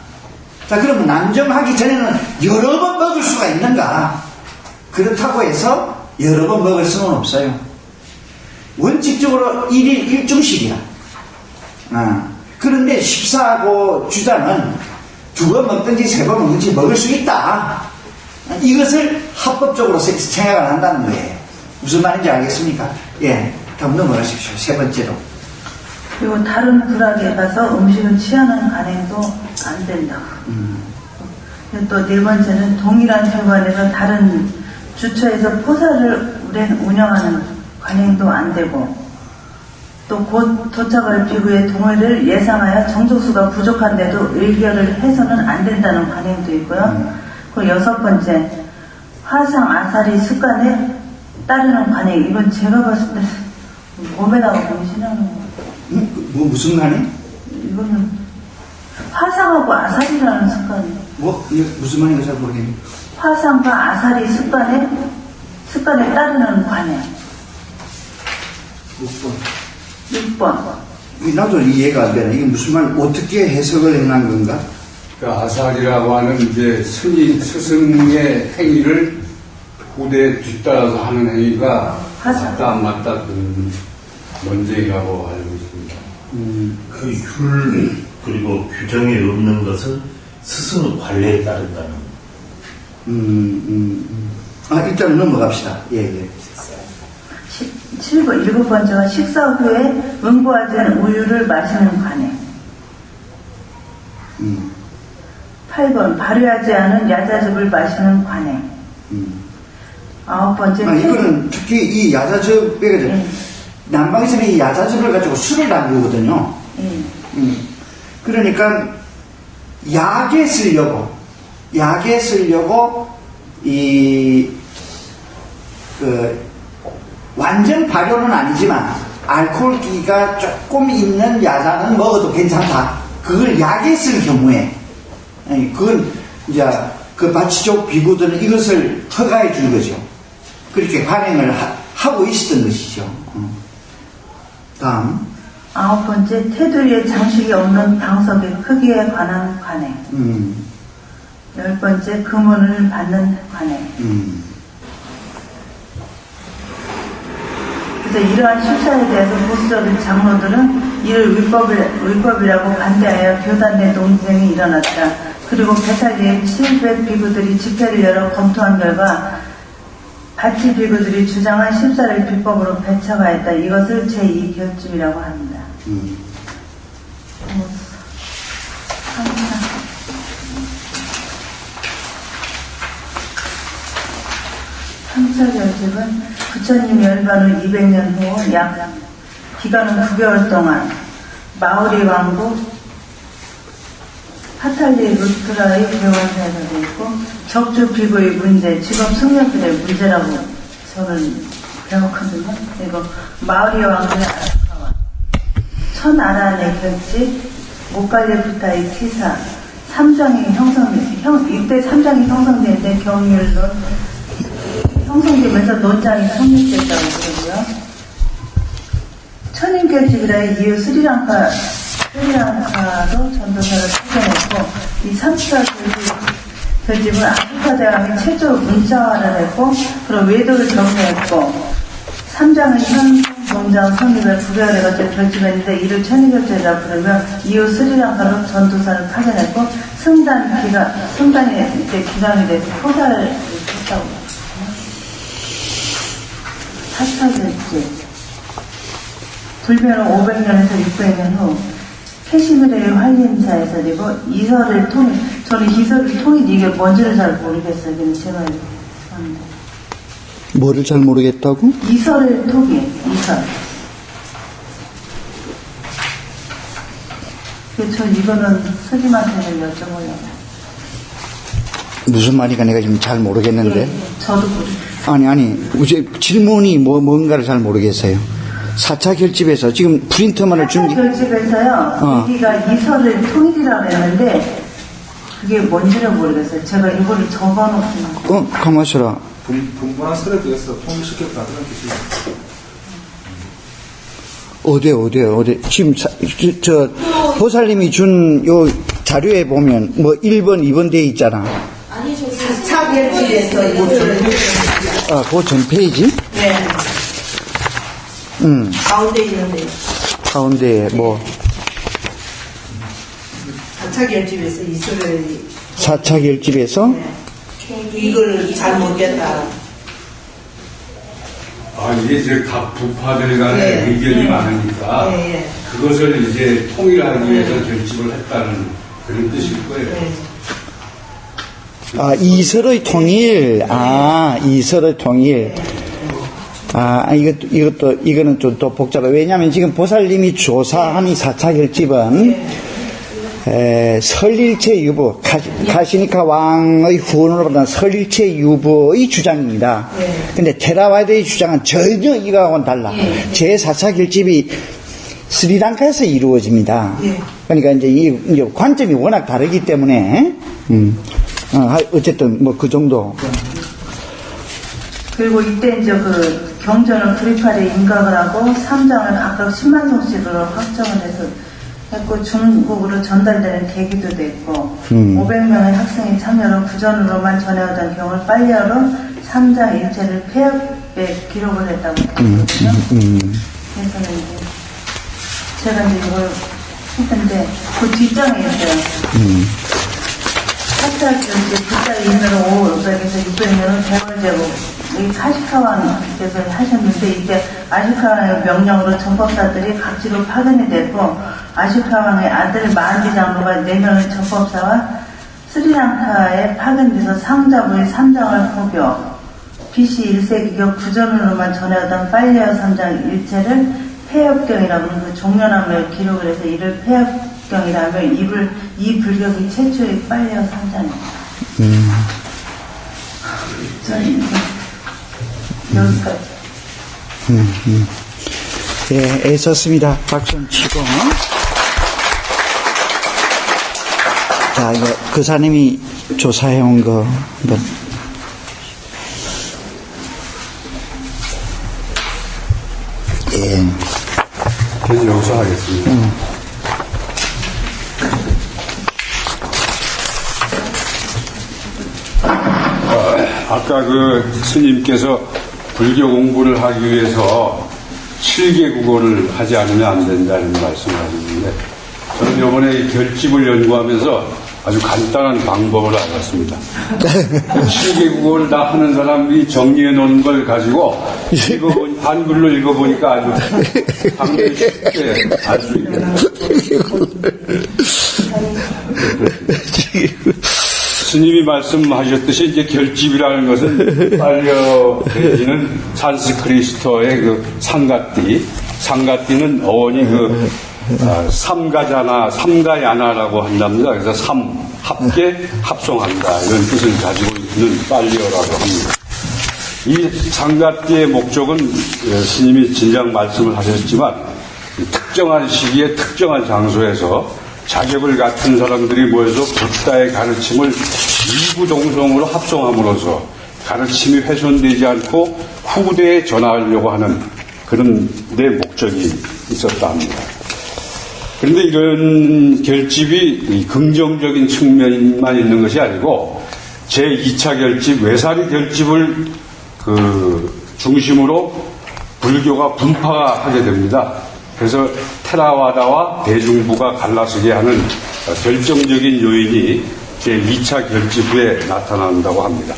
자, 그러면 남중하기 전에는 여러 번 먹을 수가 있는가? 그렇다고 해서 여러 번 먹을 수는 없어요. 원칙적으로 1일 1중씩이야. 그런데 14하고 주장은 2번 먹든지 3번 먹든지 먹을 수 있다. 이것을 합법적으로 생각을 한다는 거예요. 무슨 말인지 알겠습니까? 다음 넘어가십시오. 3번째로. 그리고 다른 불악에 가서 음식을 취하는 간행도 안 된다. 또 4번째는 동일한 혈관에서 다른 주처에서 포사를 운영하는 관행도 안 되고, 또 곧 도착할 비구의 동의를 예상하여 정족수가 부족한데도 의결을 해서는 안 된다는 관행도 있고요. 그리고 6번째, 화상 아사리 습관에 따르는 관행. 이건 제가 봤을 때 몸에다가 보시는 거예요. 무슨 관행? 이거는 화상하고 아사리라는 습관. 무슨 말인가 잘 모르겠네. 화상과 아사리 습관에 따르는 관행. 6번. 나도 이해가 안 되네. 이게 무슨 말, 어떻게 해석을 해놓은 건가? 그 아사리라고 하는 이제 스승의 행위를 후대에 뒤따라서 하는 행위가 화상. 맞다 안 맞다 그 논쟁이라고 알고 있습니다. 그 율 그리고 규정이 없는 것은 스승의 관례에 따른다는. 일단 넘어갑시다. 예. 7번째가 식사 후에 응고하지 않은 우유를 마시는 관행. 8번 발효하지 않은 야자즙을 마시는 관행. 9번째 이거는 특히 이 야자즙에 남방에서는 이 야자즙을 가지고 술을 담그거든요. 그러니까 약에 쓰려고 완전 발효는 아니지만 알코올기가 조금 있는 야자는 먹어도 괜찮다. 그걸 약에 쓸 경우에 그건 이제 그 바치족 비구들은 이것을 허가해 준 거죠. 그렇게 관행을 하고 있었던 것이죠. 다음 9번째 테두리에 장식이 없는 방석의 크기에 관한 관행. 10번째 금은을 받는 관행. 그래서 이러한 실사에 대해서 보수적인 장로들은 이를 위법이라고 반대하여 교단 내 논쟁이 일어났다. 그리고 배탈리의 700 비구들이 집회를 열어 검토한 결과 바치 비구들이 주장한 십사를 비법으로 배척하였다. 이것을 제2결집이라고 합니다. 삼차 결집은 부처님 열반 후 200년 후 약 기간은 9개월 동안 마우리 왕국 파탈리 루트라의 대원사에서 되어 있고 적주 비구의 문제, 직업 성녀들의 문제라고 저는 배웠거든요. 그리고 마우리 왕국의 아라카와 천아란의 결집, 모갈리 부타의 티사, 3장이 이때 3장이 형성되는데 경율론 형성되면서 논장이 성립됐다고 그러고요. 천인결집이라의 이후 스리랑카도 전도사를 찾아냈고, 이 3차 결집은 아프리카 대왕이 최초로 문자화를 했고, 그리고 외도를 정리했고, 3장은 현 농장 성립을 9개월에 걸쳐 결집했는데, 이를 천인결집이라고 부르며, 이후 스리랑카로 전도사를 파견했고, 승단이 이제 기간이 돼서 포살을 했다고 합니다. 4차 결집. 불변은 500년에서 600년 후 캐시미르의 활림사에서 그리고 이설을 통일, 저는 이설을 통일 이게 뭔지를 잘 모르겠어요. 그냥 제가 하는데. 뭐를 잘 모르겠다고? 이설을 통일, 이설. 그래서 저 이거는 스님한테는 여쭤보려고. 무슨 말이가 내가 지금 잘 모르겠는데. 저도 모르겠어요. 아니, 이제 질문이 뭔가를 잘 모르겠어요. 4차 결집에서 지금 프린터만을 4차 결집에서요, 여기가 이설을 통일이라고 했는데, 그게 뭔지를 모르겠어요. 제가 이거를 적어놓고. 가만 있어라. 분분한 설에 대해서 통일시켰다 그런 뜻이에요. 어디. 지금, 보살님이 준 요 자료에 보면, 1번, 2번 돼 있잖아. 아니, 저기 4차 결집에서 이거를. 그 전 페이지? 네. 가운데 있는데. 가운데에 4차 결집에서 이설을. 4차 결집에서? 네. 이걸 잘 모르겠다. 이게 이제 각 부파들 간에 네. 의견이 많으니까 네. 그것을 이제 통일하기 위해서 결집을 했다는 그런 뜻일 거예요. 네. 이설의 통일. 이설의 통일. 이거는 좀 더 복잡해. 왜냐하면 지금 보살님이 조사한 이 4차 결집은, 설일체 유부, 가시니카 왕의 후원으로 받은 설일체 유부의 주장입니다. 근데 테라와드의 주장은 전혀 이거하고는 달라. 제 4차 결집이 스리랑카에서 이루어집니다. 그러니까 이제 관점이 워낙 다르기 때문에, 어쨌든 그 정도. 그리고 이때 이제 그 경전을 구리팔에 임각을 하고 3장을 각각 10만 송씩으로 확정을 해서 했고 중국으로 전달되는 계기도 됐고 500명의 학생이 참여로 구전으로만 전해오던 경을 빨리하러 3장 일체를 폐업에 기록을 했다고 했거든요. 그래서는 이제 제가 이제 이걸 했는데 그 뒷장에 있어요. 사찰교 이제 뒷장에 있는 500에서 600년은 대월제국 이 카시카왕께서 하셨는데 이제 아시카왕의 명령으로 전법사들이 각지로 파견이 됐고 아시카왕의 아들 마한디 장로가 4명의 전법사와 스리랑카에 파견돼서 상자부의 3장을 포교 BC 1세기경 구전으로만 전해오던 빨리어 3장 일체를 폐협경이라고 하는 그 종려나무에 기록을 해서 이를 폐협경이라며 이 불경이 최초의 빨리어 3장입니다. 저는 여기까지. 예, 애썼습니다. 박수 좀 치고. 자, 이거 그사님이 조사해온 거 한번. 예. 저는 여기서 하겠습니다. 아까 그 스님께서 불교 공부를 하기 위해서 7개 국어를 하지 않으면 안 된다는 말씀을 하셨는데 저는 이번에 결집을 연구하면서 아주 간단한 방법을 알았습니다. 7개 국어를 다 하는 사람이 정리해 놓은 걸 가지고 한글로 읽어보니까 아주 상당히 쉽게 알 수 있겠네요. 스님이 말씀하셨듯이 이제 결집이라는 것은 빨려지는 산스크리스토의 그 상가띠는 어원이 그 삼가자나 삼가야나라고 한답니다. 그래서 합계 합성한다 이런 뜻을 가지고 있는 빨려라고 합니다. 이 상가띠의 목적은 스님이 진작 말씀을 하셨지만 특정한 시기에 특정한 장소에서 자격을 갖춘 사람들이 모여서 붓다의 가르침을 이구동성으로 합성함으로써 가르침이 훼손되지 않고 후대에 전하려고 하는 그런 데 목적이 있었다 합니다. 그런데 이런 결집이 긍정적인 측면만 있는 것이 아니고 제2차 결집, 외사리 결집을 중심으로 불교가 분파하게 됩니다. 그래서 테라와다와 대중부가 갈라서게 하는 결정적인 요인이 제2차 결집 후에 나타난다고 합니다.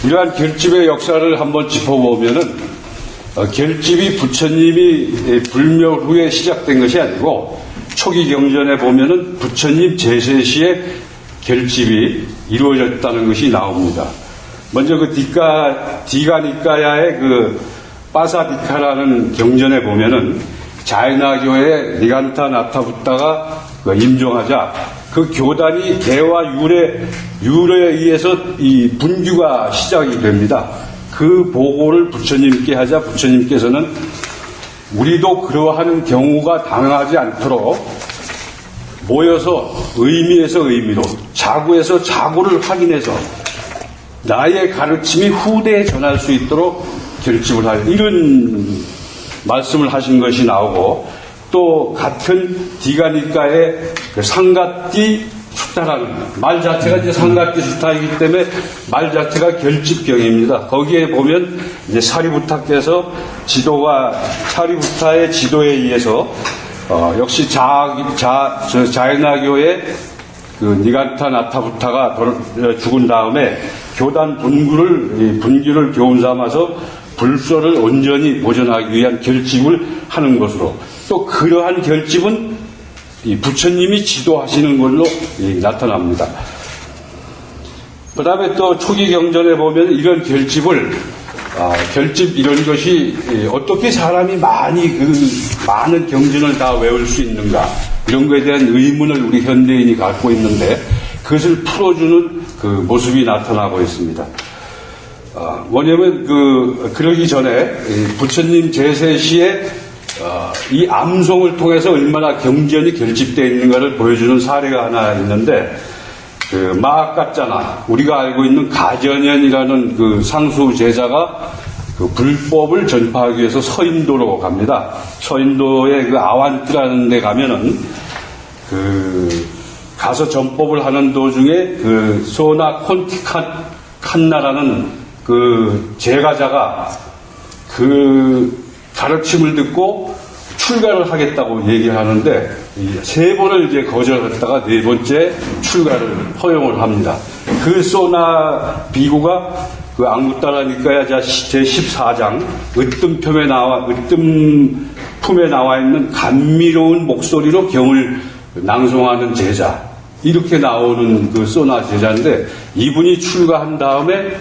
이러한 결집의 역사를 한번 짚어보면은 결집이 부처님이 불멸 후에 시작된 것이 아니고 초기 경전에 보면은 부처님 제세 시에 결집이 이루어졌다는 것이 나옵니다. 먼저 그 디가니까야의 그 빠사디카라는 경전에 보면은 자이나교의 니간타 나타붓다가 임종하자 그 교단이 대와 율에 의해서 이 분규가 시작이 됩니다. 그 보고를 부처님께 하자 부처님께서는 우리도 그러한 경우가 당하지 않도록 모여서 의미에서 의미로 자구에서 자구를 확인해서 나의 가르침이 후대에 전할 수 있도록 결집을 할 이런 말씀을 하신 것이 나오고 또 같은 디가니까의 그 상가띠 수타라는 말 자체가 이제 상가띠 수타이기 때문에 말 자체가 결집경입니다. 거기에 보면 이제 사리부타께서 사리부타의 지도에 의해서 역시 자이나교의 그 니간타 나타부타가 죽은 다음에 교단 분규를 교훈 삼아서 불소를 온전히 보존하기 위한 결집을 하는 것으로 또 그러한 결집은 이 부처님이 지도하시는 걸로 나타납니다. 그 다음에 또 초기 경전에 보면 이런 결집 이런 것이 어떻게 사람이 많은 경전을 다 외울 수 있는가 이런 것에 대한 의문을 우리 현대인이 갖고 있는데 그것을 풀어주는 그 모습이 나타나고 있습니다. 뭐냐면 그러기 전에 부처님 제세 시에 이 암송을 통해서 얼마나 경전이 결집되어 있는가를 보여주는 사례가 하나 있는데 그 마하카짜나 우리가 알고 있는 가전현이라는 그 상수 제자가 그 불법을 전파하기 위해서 서인도로 갑니다. 서인도의 그 아완트라는 데 가면은 가서 전법을 하는 도중에 그 소나 콘티칸나라는 그 제가자가 그 가르침을 듣고 출가를 하겠다고 얘기를 하는데 이 3번을 이제 거절했다가 4번째 출가를 허용을 합니다. 그 소나 비구가 그 앙구따라니까야 제14장 으뜸품에 나와 있는 감미로운 목소리로 경을 낭송하는 제자, 이렇게 나오는 그 소나 제자인데, 이분이 출가한 다음에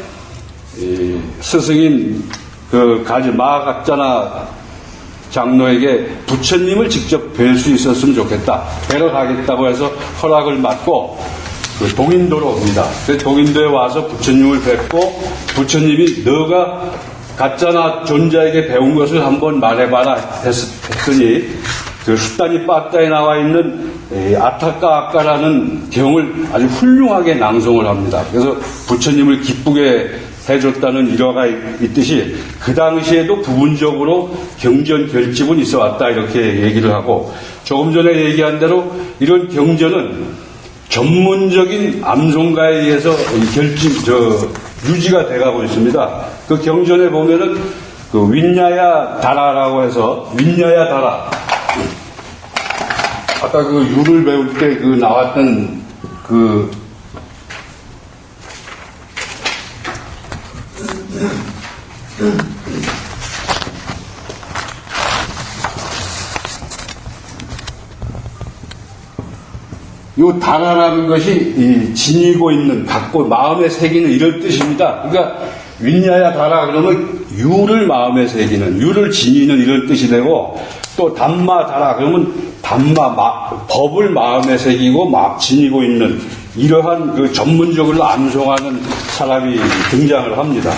스승인 그 마각자나 장로에게 부처님을 직접 뵐 수 있었으면 좋겠다, 뵈러 가겠다고 해서 허락을 받고 그 동인도로 옵니다. 그래서 동인도에 와서 부처님을 뵙고, 부처님이 너가 가짜나 존자에게 배운 것을 한번 말해봐라 했더니 그 수다니 빠따에 나와 있는 아타까 아까라는 경을 아주 훌륭하게 낭송을 합니다. 그래서 부처님을 기쁘게 해줬다는 일화가 있듯이 그 당시에도 부분적으로 경전 결집은 있어 왔다, 이렇게 얘기를 하고, 조금 전에 얘기한 대로 이런 경전은 전문적인 암송가에 의해서 유지가 돼가고 있습니다. 그 경전에 보면은 그 윈야야 다라라고 해서, 윈야야 다라, 아까 그 유를 배울 때 그 나왔던 그 요 다라라는 것이 지니고 있는, 갖고 마음에 새기는, 이런 뜻입니다. 그러니까 윈야야 다라 그러면 유를 마음에 새기는, 유를 지니는, 이런 뜻이 되고, 또 담마 다라 그러면 법을 마음에 새기고 막 지니고 있는, 이러한 그 전문적으로 암송하는 사람이 등장을 합니다.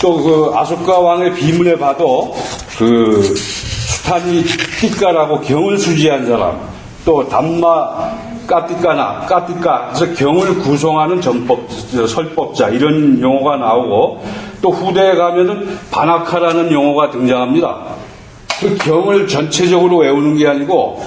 또 그 아소카 왕의 비문에 봐도 그 수타니 띠까라고 경을 수지한 사람, 또 담마 까띠까 해서 경을 구성하는 설법자, 이런 용어가 나오고, 또 후대에 가면은 바나카라는 용어가 등장합니다. 그 경을 전체적으로 외우는 게 아니고,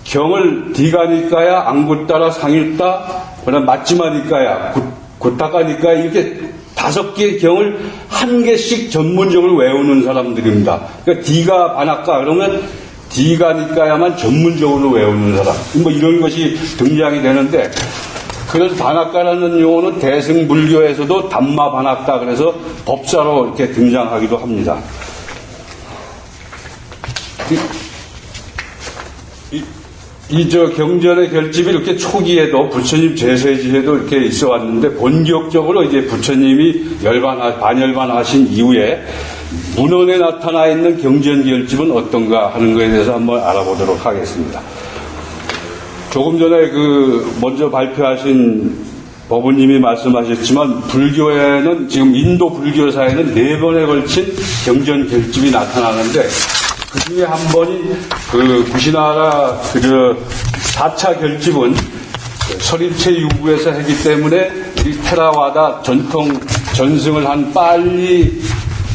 경을 디가니까야, 앙구따라, 상유따, 그다음 마찌마니까야, 구타가니까야, 이렇게 5개의 경을 1개씩 전문적으로 외우는 사람들입니다. 그러니까 디가 바나카 그러면 디가니까야만 전문적으로 외우는 사람, 뭐 이런 것이 등장이 되는데, 그래서 바나카라는 용어는 대승불교에서도 담마 바나카, 그래서 법사로 이렇게 등장하기도 합니다. 경전의 결집이 이렇게 초기에도 부처님 제세지에도 이렇게 있어 왔는데, 본격적으로 이제 부처님이 반열반하신 이후에 문헌에 나타나 있는 경전 결집은 어떤가 하는 것에 대해서 한번 알아보도록 하겠습니다. 조금 전에 먼저 발표하신 법우님이 말씀하셨지만, 불교에는, 지금 인도 불교사에는 4번에 걸친 경전 결집이 나타나는데, 그 중에 한 번이 구시나라 4차 결집은 설일체 유구에서 했기 때문에 이 테라와다 전통 전승을 한 빨리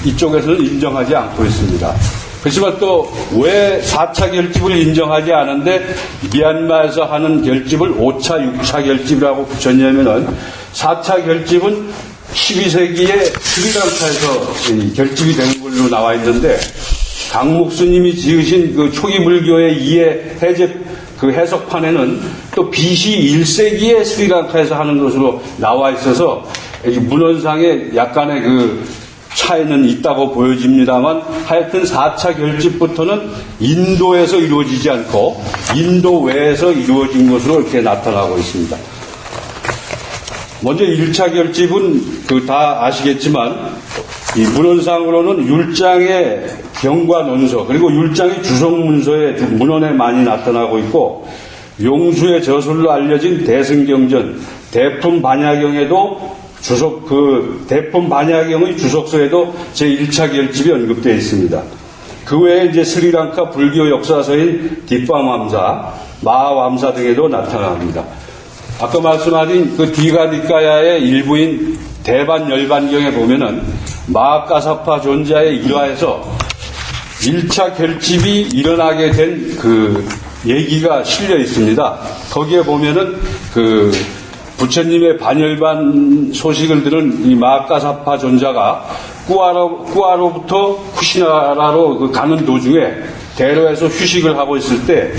이쪽에서는 인정하지 않고 있습니다. 그렇지만 또 왜 4차 결집을 인정하지 않은데 미얀마에서 하는 결집을 5차, 6차 결집이라고 붙였냐면은, 4차 결집은 12세기에 스리랑카에서 결집이 된 걸로 나와 있는데, 강목스님이 지으신 그 초기 불교의 해석판에는 또 BC 1세기에 스리랑카에서 하는 것으로 나와 있어서 문헌상에 약간의 차이는 있다고 보여집니다만, 하여튼 4차 결집부터는 인도에서 이루어지지 않고 인도 외에서 이루어진 것으로 이렇게 나타나고 있습니다. 먼저 1차 결집은 다 아시겠지만, 이 문헌상으로는 율장의 경과 논서, 그리고 율장의 주석문서에 문헌에 많이 나타나고 있고, 용수의 저술로 알려진 대승경전, 대품 반야경에도 대품 반야경의 주석서에도 제1차 결집이 언급되어 있습니다. 그 외에 이제 스리랑카 불교 역사서인 뒷밤암사, 마하암사 등에도 나타납니다. 아까 말씀하신 디가니까야의 일부인 대반열반경에 보면은 마하가사파 존자의 일화에서 1차 결집이 일어나게 된 얘기가 실려 있습니다. 거기에 보면은 부처님의 반열반 소식을 들은 이 마하가사파 존자가 꾸아로부터 쿠시나라로 가는 도중에 대로에서 휴식을 하고 있을 때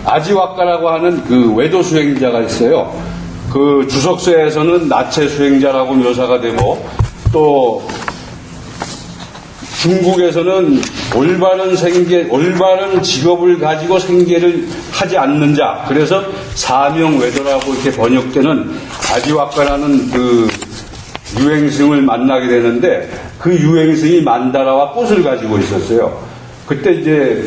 아지와카라고 하는 그 외도 수행자가 있어요. 그 주석서에서는 나체 수행자라고 묘사가 되고 또 중국에서는 올바른 직업을 가지고 생계를 하지 않는 자, 그래서 사명외도라고 이렇게 번역되는 아지와카라는 그 유행승을 만나게 되는데 그 유행승이 만다라와 꽃을 가지고 있었어요. 그때 이제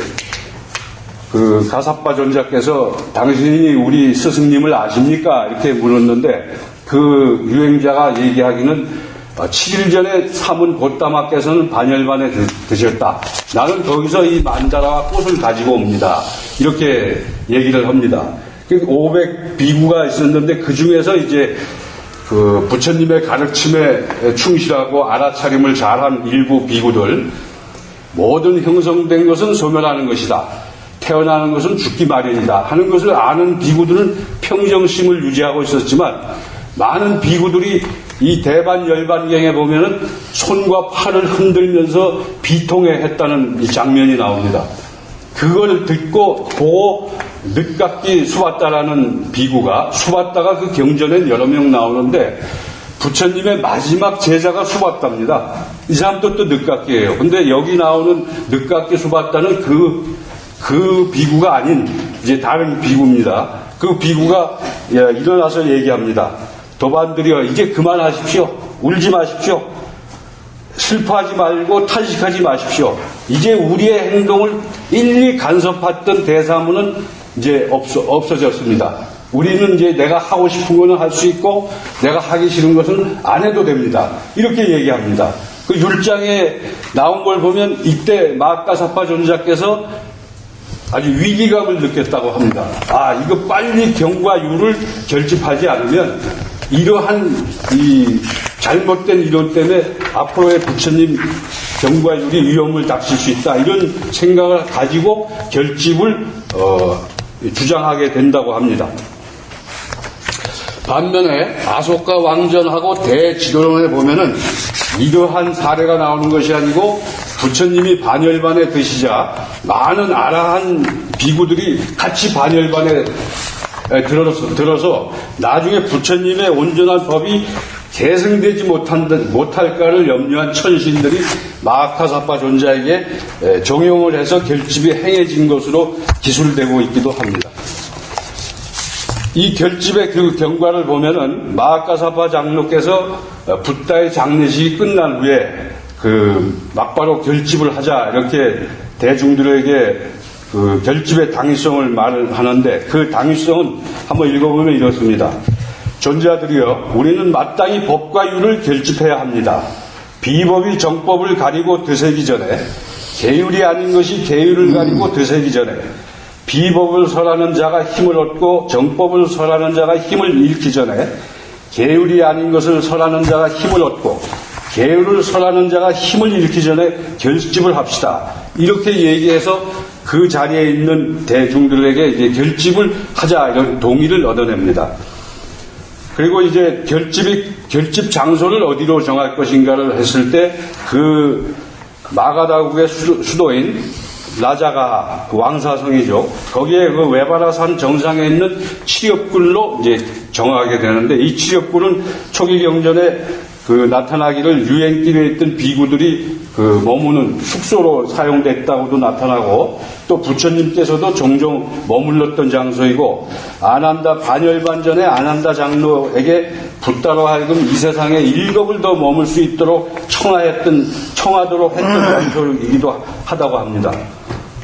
그 가사파 존자께서 당신이 우리 스승님을 아십니까? 이렇게 물었는데 그 유행자가 얘기하기는 7일 전에 삼은 보따마께서는 반열반에 드셨다. 나는 거기서 이 만다라와 꽃을 가지고 옵니다. 이렇게 얘기를 합니다. 500 비구가 있었는데 그 중에서 이제 그 부처님의 가르침에 충실하고 알아차림을 잘한 일부 비구들, 모든 형성된 것은 소멸하는 것이다. 태어나는 것은 죽기 마련이다 하는 것을 아는 비구들은 평정심을 유지하고 있었지만 많은 비구들이 이 대반열반경에 보면은 손과 팔을 흔들면서 비통해했다는 이 장면이 나옵니다. 그걸 듣고 보고 늦깎이 수바따라는 비구가, 수바따가 그 경전엔 여러 명 나오는데 부처님의 마지막 제자가 수바따입니다. 이 사람도 또 늦깎이에요. 근데 여기 나오는 늦깎이 수바따는 그 비구가 아닌 이제 다른 비구입니다. 그 비구가 일어나서 얘기합니다. 도반들이여, 이제 그만하십시오. 울지 마십시오. 슬퍼하지 말고 탄식하지 마십시오. 이제 우리의 행동을 일일이 간섭했던 대사무는 이제 없어졌습니다. 우리는 이제 내가 하고 싶은 거는 할 수 있고 내가 하기 싫은 것은 안 해도 됩니다. 이렇게 얘기합니다. 그 율장에 나온 걸 보면 이때 마카사파 존자께서 아주 위기감을 느꼈다고 합니다. 이거 빨리 경과 율을 결집하지 않으면 이러한 이 잘못된 이론 때문에 앞으로의 부처님 경과 율이 위험을 닥칠 수 있다. 이런 생각을 가지고 결집을 주장하게 된다고 합니다. 반면에 아소카 왕전하고 대지도론에 보면은 이러한 사례가 나오는 것이 아니고 부처님이 반열반에 드시자 많은 아라한 비구들이 같이 반열반에 들어서 나중에 부처님의 온전한 법이 계승되지 못할까를 염려한 천신들이 마카사파 존자에게 종용을 해서 결집이 행해진 것으로 기술되고 있기도 합니다. 이 결집의 그 경과를 보면은 마카사파 장로께서 붓다의 장례식이 끝난 후에 막바로 결집을 하자 이렇게 대중들에게 그 결집의 당위성을 말을 하는데 그 당위성은 한번 읽어보면 이렇습니다. 존자들이여, 우리는 마땅히 법과 율을 결집해야 합니다. 비법이 정법을 가리고 드세기 전에, 계율이 아닌 것이 계율을 가리고 드세기 전에 비법을 설하는 자가 힘을 얻고 정법을 설하는 자가 힘을 잃기 전에 계율이 아닌 것을 설하는 자가 힘을 얻고 계율을 설하는 자가 힘을 잃기 전에 결집을 합시다. 이렇게 얘기해서 그 자리에 있는 대중들에게 이제 결집을 하자 이런 동의를 얻어냅니다. 그리고 이제 결집 장소를 어디로 정할 것인가를 했을 때 그 마가다국의 수도인 라자가 왕사성이죠. 거기에 그 외바라산 정상에 있는 칠엽굴로 이제 정하게 되는데 이 칠엽굴은 초기 경전에 나타나기를 유행길에 있던 비구들이 머무는 숙소로 사용됐다고도 나타나고 또 부처님께서도 종종 머물렀던 장소이고 아난다 반열반 전에 아난다 장로에게 붓다로 하여금 이 세상에 1겁을 더 머물 수 있도록 청하도록 했던 장소이기도 하다고 합니다.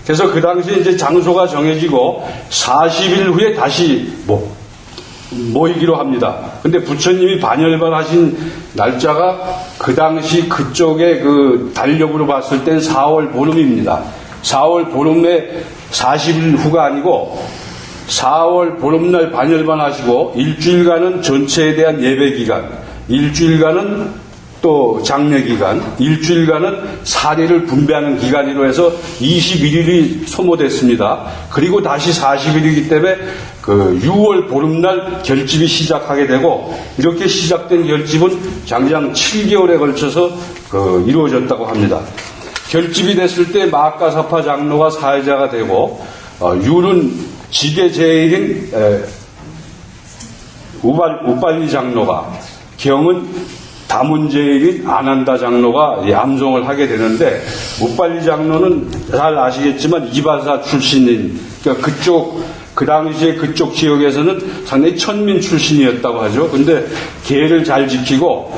그래서 그 당시에 이제 장소가 정해지고 40일 후에 다시 모이기로 합니다. 근데 부처님이 반열반 하신 날짜가 그 당시 그쪽의 달력으로 봤을 땐 4월 보름입니다. 4월 보름에 40일 후가 아니고 4월 보름날 반열반 하시고 일주일간은 전체에 대한 예배 기간, 일주일간은 또 장례 기간, 일주일간은 사례를 분배하는 기간으로 해서 21일이 소모됐습니다. 그리고 다시 40일이기 때문에 6월 보름날 결집이 시작하게 되고 이렇게 시작된 결집은 장장 7개월에 걸쳐서 이루어졌다고 합니다. 결집이 됐을 때 마가사파 장로가 사회자가 되고 유는 지계 제일인 우빨리 장로가, 경은 다문제일인 아난다 장로가 암송을 하게 되는데, 우빨리 장로는 잘 아시겠지만 이발사 출신인, 그러니까 그 당시에 그쪽 지역에서는 상당히 천민 출신이었다고 하죠. 근데 계를 잘 지키고,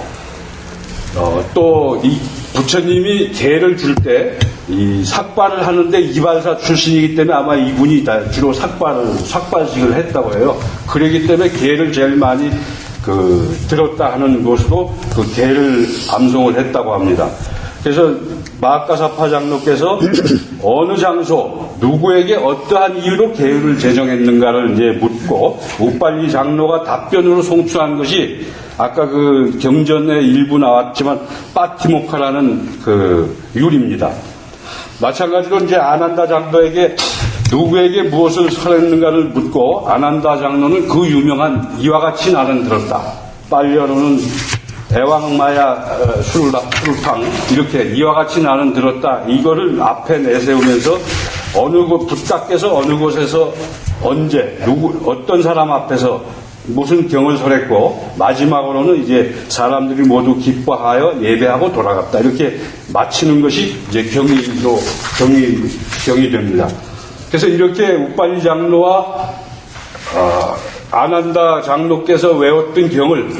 또 이 부처님이 계를 줄 때 이 삭발을 하는데 이발사 출신이기 때문에 아마 이분이 주로 삭발식을 했다고 해요. 그러기 때문에 계를 제일 많이 들었다 하는 것으로 그 계를 암송을 했다고 합니다. 그래서 마가사파 장로께서 어느 장소 누구에게 어떠한 이유로 계율을 제정했는가를 이제 묻고, 우빨리 장로가 답변으로 송출한 것이 아까 그 경전에 일부 나왔지만 빠티모카라는 율입니다. 마찬가지로 이제 아난다 장로에게 누구에게 무엇을 설했는가를 묻고, 아난다 장로는 그 유명한 이와 같이 나는 들었다. 빨려로는 대왕마야 수루탕, 이렇게 이와 같이 나는 들었다. 이거를 앞에 내세우면서 부탁께서 어느 곳에서 언제 어떤 사람 앞에서 무슨 경을 설했고, 마지막으로는 이제 사람들이 모두 기뻐하여 예배하고 돌아갔다. 이렇게 마치는 것이 이제 경이 됩니다. 그래서 이렇게 우빨리 장로와 아난다 장로께서 외웠던 경을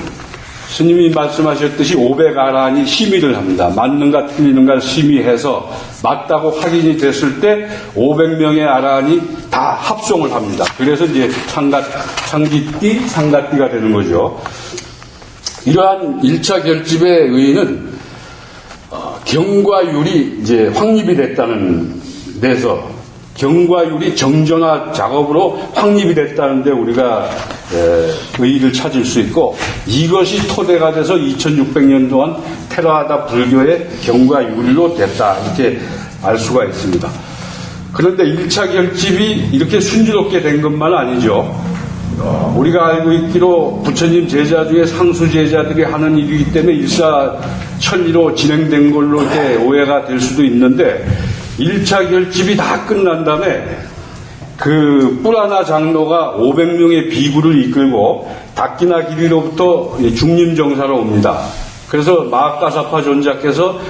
스님이 말씀하셨듯이 500아란이 심의를 합니다. 맞는가 틀리는가를 심의해서 맞다고 확인이 됐을 때 500명의 아란이 다 합송을 합니다. 그래서 이제 상갓띠가 되는 거죠. 이러한 1차 결집의 의의는 경과 율이 이제 확립이 됐다는 데서, 경과 율이 정전화 작업으로 확립이 됐다는데 우리가 의의를 찾을 수 있고, 이것이 토대가 돼서 2600년 동안 테라와다 불교의 경과 율로 됐다, 이렇게 알 수가 있습니다. 그런데 1차 결집이 이렇게 순조롭게 된 것만 아니죠. 우리가 알고 있기로 부처님 제자 중에 상수 제자들이 하는 일이기 때문에 일사천리로 진행된 걸로 이렇게 오해가 될 수도 있는데, 1차 결집이 다 끝난 다음에 그 뿌라나 장로가 500명의 비구를 이끌고 다키나 기리로부터 중림정사로 옵니다. 그래서 마가사파 존자께서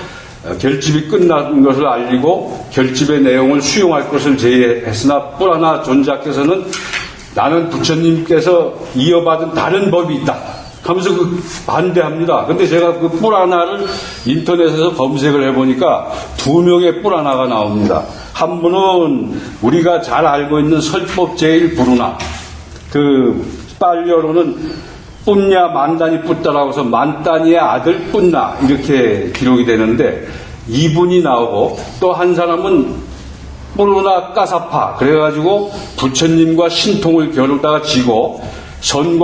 결집이 끝난 것을 알리고 결집의 내용을 수용할 것을 제의했으나, 뿌라나 존자께서는 나는 부처님께서 이어받은 다른 법이 있다 하면서 반대합니다. 근데 제가 그 뿌라나를 인터넷에서 검색을 해보니까 2명의 뿌라나가 나옵니다. 한 분은 우리가 잘 알고 있는 설법 제일 부르나, 빨려로는 뿐냐 만단이 뿌따라고 해서 만단이의 아들 뿐나, 이렇게 기록이 되는데, 이분이 나오고, 또 한 사람은 뿌르나 까사파, 그래가지고 부처님과 신통을 겨루다가 지고, 선의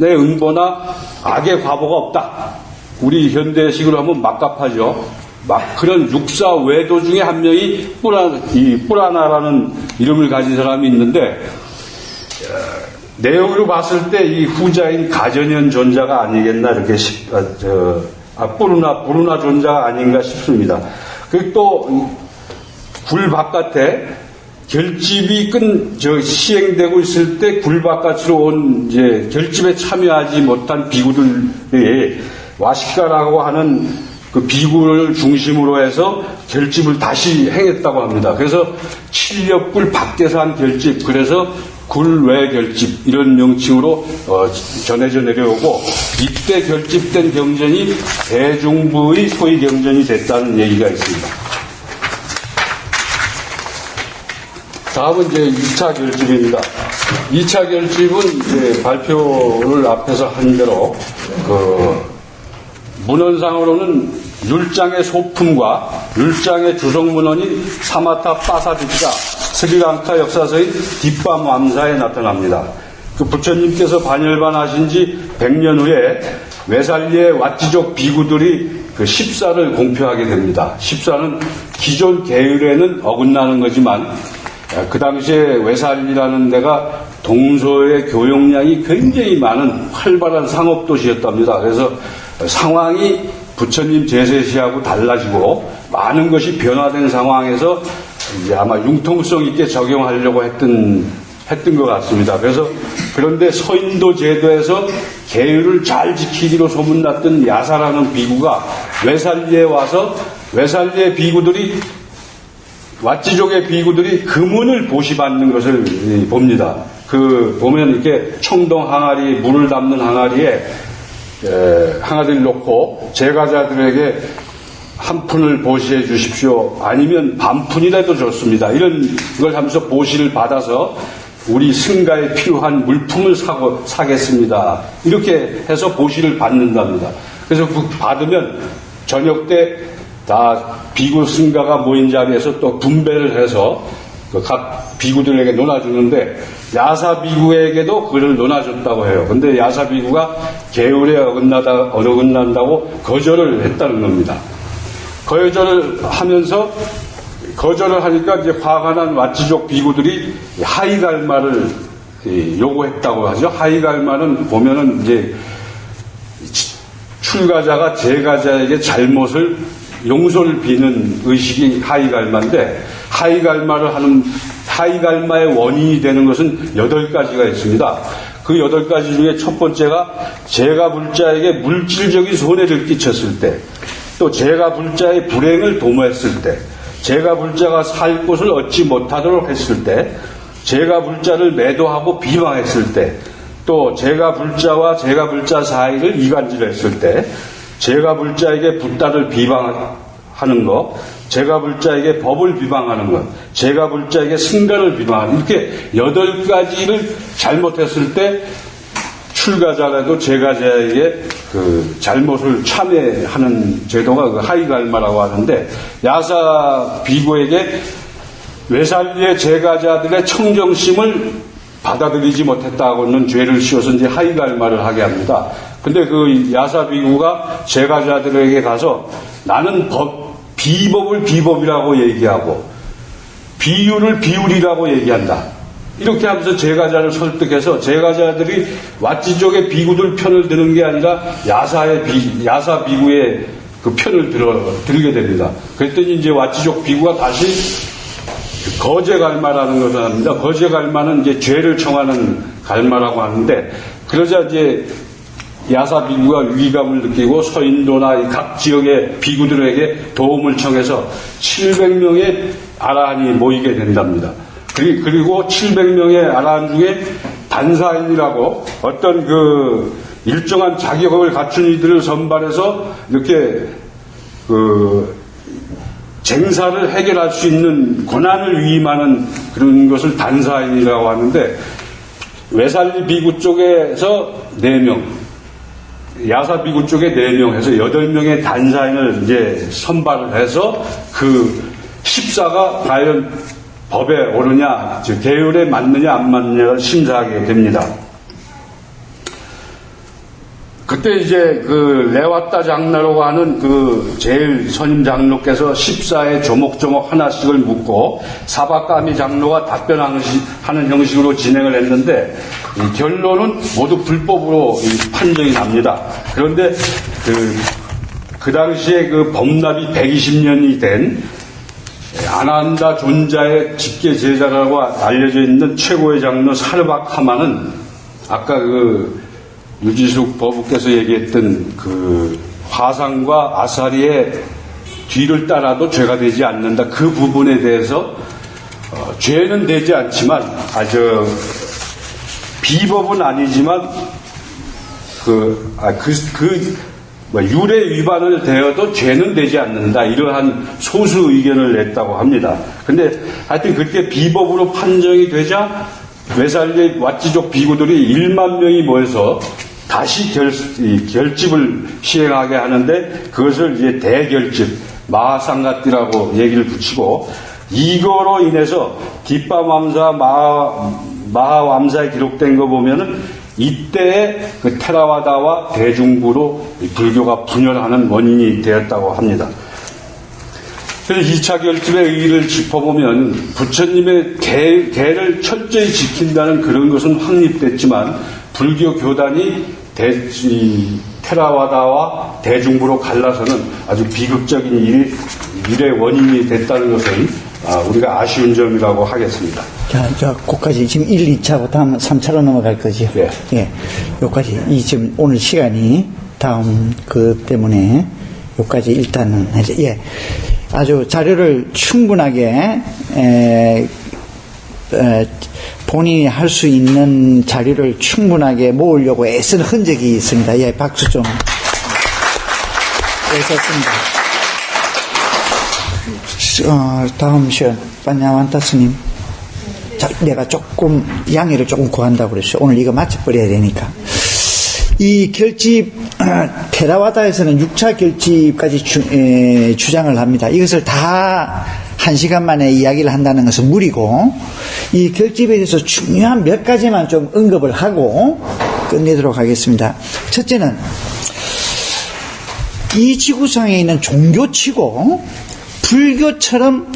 응보나 악의 과보가 없다. 우리 현대식으로 하면 막갑하죠. 그런 육사 외도 중에 한 명이 뿌라나라는 이름을 가진 사람이 있는데, 내용으로 봤을 때 이 후자인 가전현 존자가 아니겠나, 이렇게 뿌르나 존자가 아닌가 싶습니다. 그리고 또 굴 바깥에 결집이 시행되고 있을 때 굴 바깥으로 온 이제 결집에 참여하지 못한 비구들이 와시카라고 하는 그 비구를 중심으로 해서 결집을 다시 행했다고 합니다. 그래서 7렵굴 밖에서 한 결집, 그래서 굴외 결집, 이런 명칭으로 전해져 내려오고, 이때 결집된 경전이 대중부의 소위 경전이 됐다는 얘기가 있습니다. 다음은 이제 2차 결집입니다. 2차 결집은 이제 발표를 앞에서 한 대로 문헌상으로는 율장의 소품과 율장의 주석문헌인 사마타 파사디가 스리랑카 역사서인 뒷밤암사에 나타납니다. 그 부처님께서 반열반하신 지 100년 후에 외살리의 왓지족 비구들이 그 십사를 공표하게 됩니다. 십사는 기존 계율에는 어긋나는 거지만, 그 당시에 외살리라는 데가 동서의 교역량이 굉장히 많은 활발한 상업도시였답니다. 그래서 상황이 부처님 제세 시하고 달라지고 많은 것이 변화된 상황에서 이제 아마 융통성 있게 적용하려고 했던 것 같습니다. 그래서 그런데 서인도 제도에서 계율을 잘 지키기로 소문났던 야사라는 비구가 외살리에 와서 외살리의 비구들이 왓지족의 비구들이 금은을 보시받는 것을 봅니다. 보면 이렇게 청동 항아리, 물을 담는 항아리에 항아리를 놓고 제가자들에게 한 푼을 보시해 주십시오. 아니면 반 푼이라도 좋습니다. 이런 걸 하면서 보시를 받아서 우리 승가에 필요한 물품을 사겠습니다. 이렇게 해서 보시를 받는답니다. 그래서 받으면 저녁 때 다 비구 승가가 모인 자리에서 또 분배를 해서 각 비구들에게 논아주는데 야사 비구에게도 그걸 논아줬다고 해요. 근데 야사 비구가 계율에 어긋난다고 거절을 했다는 겁니다. 거절을 하니까 이제 화가 난 왓지족 비구들이 하이갈마를 요구했다고 하죠. 하이갈마는 보면은 이제 출가자가 제가자에게 잘못을 용서를 비는 의식이 하이갈마인데 하이갈마의 원인이 되는 것은 8가지가 있습니다. 그 8가지 중에 첫 번째가 제가 불자에게 물질적인 손해를 끼쳤을 때, 또 제가 불자의 불행을 도모했을 때, 제가 불자가 살 곳을 얻지 못하도록 했을 때, 제가 불자를 매도하고 비방했을 때, 또 제가 불자와 제가 불자 사이를 이간질했을 때, 제가 불자에게 붓다를 비방하는 것, 제가 불자에게 법을 비방하는 것, 제가 불자에게 승가를 비방하는 것, 이렇게 8가지를 잘못했을 때 출가자라도 제가자에게 그 잘못을 참회하는 제도가 그 하이갈마라고 하는데, 야사 비구에게 외살리의 제가자들의 청정심을 받아들이지 못했다고는 죄를 씌워서 이제 하이갈마를 하게 합니다. 근데 그 야사 비구가 제가자들에게 가서 나는 비법을 비법이라고 얘기하고 비율을 비율이라고 얘기한다. 이렇게 하면서 제가자를 설득해서 제가자들이 왓지족의 비구들 편을 드는 게 아니라 야사 비구의 그 편을 들게 됩니다. 그랬더니 이제 왓지족 비구가 다시 거제갈마라는 것을 합니다. 거제갈마는 이제 죄를 청하는 갈마라고 하는데, 그러자 이제 야사 비구가 위기감을 느끼고 서인도나 각 지역의 비구들에게 도움을 청해서 700명의 아라한이 모이게 된답니다. 그리고 700명의 아라한 중에 단사인이라고 어떤 그 일정한 자격을 갖춘 이들을 선발해서 이렇게 쟁사를 해결할 수 있는 권한을 위임하는 그런 것을 단사인이라고 하는데, 외살리 비구 쪽에서 4명, 야사 비구 쪽에 4명 해서 8명의 단사인을 이제 선발을 해서 그 십사가 과연 법에 오르냐, 즉 계율에 맞느냐 안 맞느냐를 심사하게 됩니다. 그때 이제 그 레와따 장로라고 하는 그 제일 선임 장로께서 십사에 조목조목 하나씩을 묻고 사바까미 장로가 답변하는 형식으로 진행을 했는데, 이 결론은 모두 불법으로 판정이 납니다. 그런데 그 당시에 그 법납이 120년이 된 아난다 존자의 직계 제자라고 알려져 있는 최고의 장로 사르바카마는 아까 그 유지숙 법우께서 얘기했던 그 화상과 아사리의 뒤를 따라도 죄가 되지 않는다. 그 부분에 대해서 죄는 되지 않지만 아주 비법은 아니지만 유례 위반을 되어도 죄는 되지 않는다. 이러한 소수 의견을 냈다고 합니다. 근데 하여튼 그렇게 비법으로 판정이 되자 외살리 왓지족 비구들이 1만 명이 모여서 다시 결집을 시행하게 하는데, 그것을 이제 대결집, 마하상가띠라고 얘기를 붙이고, 이거로 인해서 뒷바맘사 마하암사에 기록된 거 보면은 이때의 그 테라와다와 대중부로 불교가 분열하는 원인이 되었다고 합니다. 그래서 2차 결집의 의의를 짚어보면 부처님의 계를 철저히 지킨다는 그런 것은 확립됐지만, 불교 교단이 테라와다와 대중부로 갈라서는 아주 비극적인 일의 원인이 됐다는 것은 우리가 아쉬운 점이라고 하겠습니다. 자, 거기까지 지금 1, 2차고 다음 3차로 넘어갈 거죠. 네. 예. 여기까지, 지금 오늘 시간이 다음 때문에 여기까지 일단은, 예. 아주 자료를 충분하게, 본인이 할 수 있는 자료를 충분하게 모으려고 애쓴 흔적이 있습니다. 예, 박수 좀. 애썼습니다. 다음 시간, 반야완타스님. 자, 내가 조금, 양해를 조금 구한다고 그랬어요. 오늘 이거 마쳐버려야 되니까. 이 결집, 테라와다에서는 6차 결집까지 주장을 합니다. 이것을 다 1시간 만에 이야기를 한다는 것은 무리고, 이 결집에 대해서 중요한 몇 가지만 좀 언급을 하고 끝내도록 하겠습니다. 첫째는, 이 지구상에 있는 종교치고, 불교처럼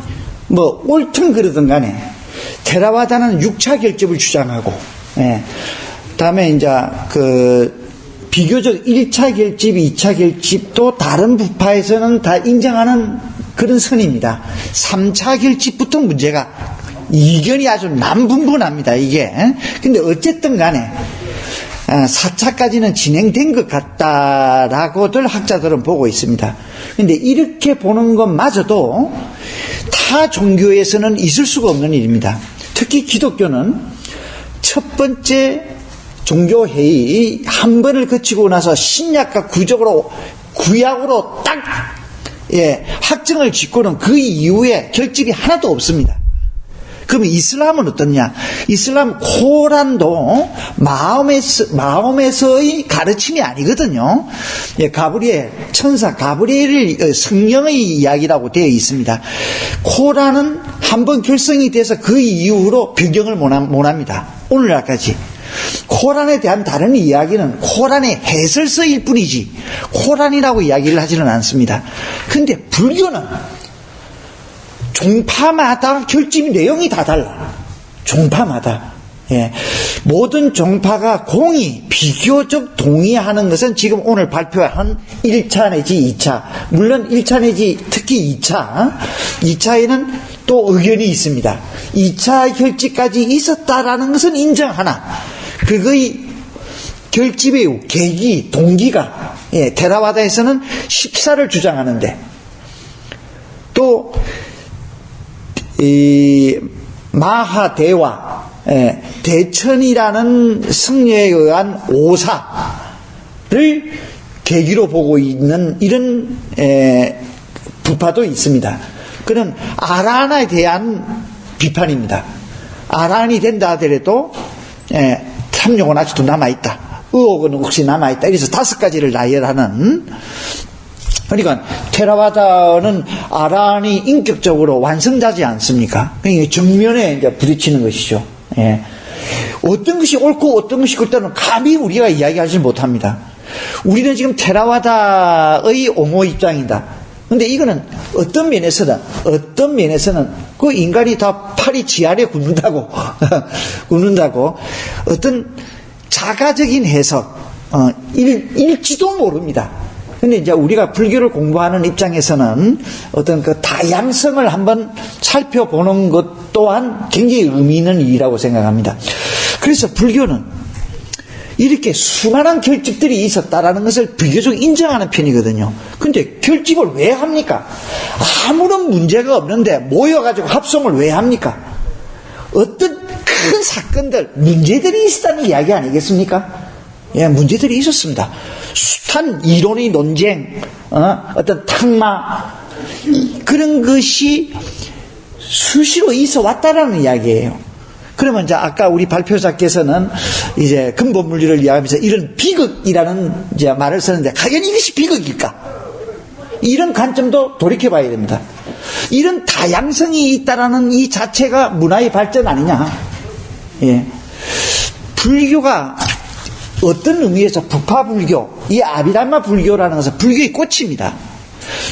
뭐 옳든 그러든 간에 테라와다는 6차 결집을 주장하고, 예. 다음에 이제 비교적 1차 결집, 2차 결집도 다른 부파에서는 다 인정하는 그런 선입니다. 3차 결집부터 문제가 이견이 아주 남분분합니다. 이게. 근데 어쨌든 간에 4차까지는 진행된 것 같다라고들 학자들은 보고 있습니다. 근데 이렇게 보는 것마저도 타 종교에서는 있을 수가 없는 일입니다. 특히 기독교는 첫 번째 종교회의 한 번을 거치고 나서 신약과 구약으로 딱, 확정을 짓고는 그 이후에 결집이 하나도 없습니다. 그러면 이슬람은 어떻냐? 이슬람 코란도 마음에서의 가르침이 아니거든요. 가브리엘, 천사 가브리엘의 성령의 이야기라고 되어 있습니다. 코란은 한번 결성이 돼서 그 이후로 변경을 못 합니다. 오늘날까지. 코란에 대한 다른 이야기는 코란의 해설서일 뿐이지 코란이라고 이야기를 하지는 않습니다. 근데 불교는 종파마다 결집 내용이 다 달라. 종파마다. 예. 모든 종파가 공히 비교적 동의하는 것은 지금 오늘 발표한 1차 내지 2차. 물론 1차 내지 특히 2차에는 또 의견이 있습니다. 2차 결집까지 있었다라는 것은 인정하나 그거의 결집의 계기, 동기가 테라와다에서는 14를 주장하는데 또 이 마하대와 대천이라는 승려에 의한 오사를 계기로 보고 있는 이런 부파도 있습니다. 그는 아란에 대한 비판입니다. 아란이 된다 하더라도 탐욕은 아직도 남아있다. 의혹은 혹시 남아있다. 이래서 5가지를 나열하는. 그러니까 테라와다는 아란이 인격적으로 완성자지 않습니까? 그러니까 정면에 이제 부딪히는 것이죠. 예. 어떤 것이 옳고 어떤 것이 그때는 감히 우리가 이야기하지 못합니다. 우리는 지금 테라와다의 옹호 입장이다. 근데 이거는 어떤 면에서는 그 인간이 다 팔이 지아래 굽는다고 어떤 자가적인 해석 일지도 모릅니다. 근데 이제 우리가 불교를 공부하는 입장에서는 어떤 그 다양성을 한번 살펴보는 것 또한 굉장히 의미 있는 일이라고 생각합니다. 그래서 불교는 이렇게 수많은 결집들이 있었다라는 것을 비교적 인정하는 편이거든요. 근데 결집을 왜 합니까? 아무런 문제가 없는데 모여가지고 합성을 왜 합니까? 어떤 큰 사건들, 문제들이 있었다는 이야기 아니겠습니까? 예, 문제들이 있었습니다. 숱한 이론의 논쟁, 어떤 탁마, 그런 것이 수시로 있어 왔다라는 이야기예요. 그러면 이제 아까 우리 발표자께서는 이제 근본물리를 이야기하면서 이런 비극이라는 이제 말을 썼는데 과연 이것이 비극일까? 이런 관점도 돌이켜봐야 됩니다. 이런 다양성이 있다라는 이 자체가 문화의 발전 아니냐? 예. 불교가 어떤 의미에서 부파불교, 이 아비담마 불교라는 것은 불교의 꽃입니다.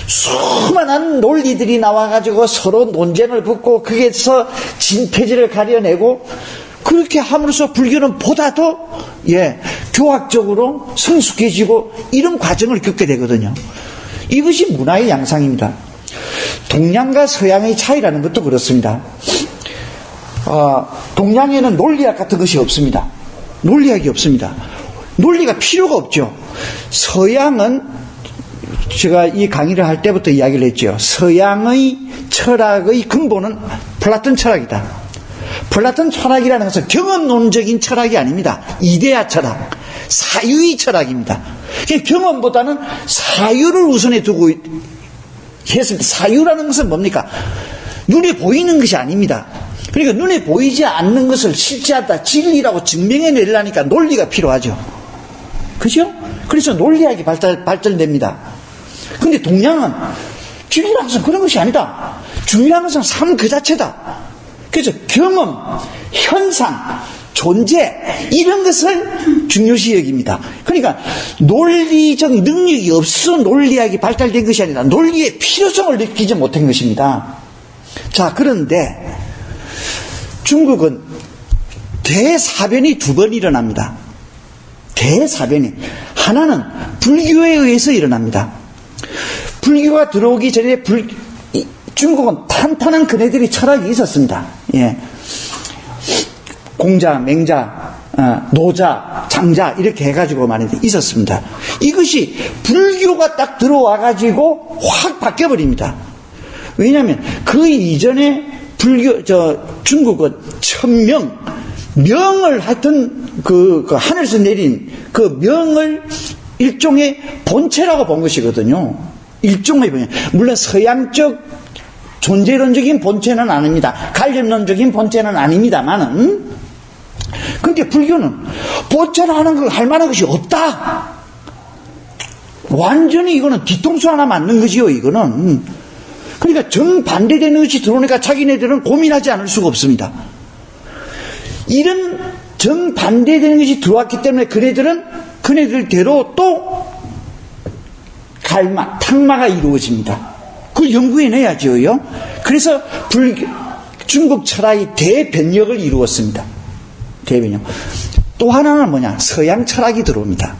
수많은 논리들이 나와가지고 서로 논쟁을 붙고 거기에서 진폐지를 가려내고 그렇게 함으로써 불교는 보다도 교학적으로 성숙해지고 이런 과정을 겪게 되거든요. 이것이 문화의 양상입니다. 동양과 서양의 차이라는 것도 그렇습니다. 동양에는 논리학 같은 것이 없습니다. 논리학이 없습니다. 논리가 필요가 없죠. 서양은 제가 이 강의를 할 때부터 이야기를 했죠. 서양의 철학의 근본은 플라톤 철학이다. 플라톤 철학이라는 것은 경험론적인 철학이 아닙니다. 이데아 철학, 사유의 철학입니다. 경험보다는 사유를 우선에 두고 했습니다. 사유라는 것은 뭡니까? 눈에 보이는 것이 아닙니다. 그러니까 눈에 보이지 않는 것을 실제하다, 진리라고 증명해내려니까 논리가 필요하죠. 그죠? 그래서 논리학이 발전됩니다. 근데 동양은 진리라는 것은 그런 것이 아니다. 중요한 것은 삶 그 자체다. 그래서 경험, 현상, 존재 이런 것을 중요시 여깁니다. 그러니까 논리적 능력이 없어 논리학이 발달된 것이 아니라 논리의 필요성을 느끼지 못한 것입니다. 자, 그런데 중국은 대사변이 두 번 일어납니다. 대사변이. 하나는 불교에 의해서 일어납니다. 불교가 들어오기 전에 중국은 탄탄한 그네들이 철학이 있었습니다. 예. 공자, 맹자, 노자, 장자 이렇게 해가지고 말인데 있었습니다. 이것이 불교가 딱 들어와가지고 확 바뀌어버립니다. 왜냐하면 그 이전에 중국은 명을 하여튼 하늘에서 내린 그 명을 일종의 본체라고 본 것이거든요. 일종의 본체. 물론 서양적 존재론적인 본체는 아닙니다. 관념론적인 본체는 아닙니다만은, 근데 불교는 본체를 하는 거, 할 만한 것이 없다. 완전히 이거는 뒤통수 하나 맞는 거지요, 이거는. 그러니까 정반대되는 것이 들어오니까 자기네들은 고민하지 않을 수가 없습니다. 이런 정반대되는 것이 들어왔기 때문에 그네들대로 또 탁마가 이루어집니다. 그걸 연구해내야죠. 그래서 중국 철학이 대변혁을 이루었습니다. 대변혁. 또 하나는 뭐냐? 서양 철학이 들어옵니다.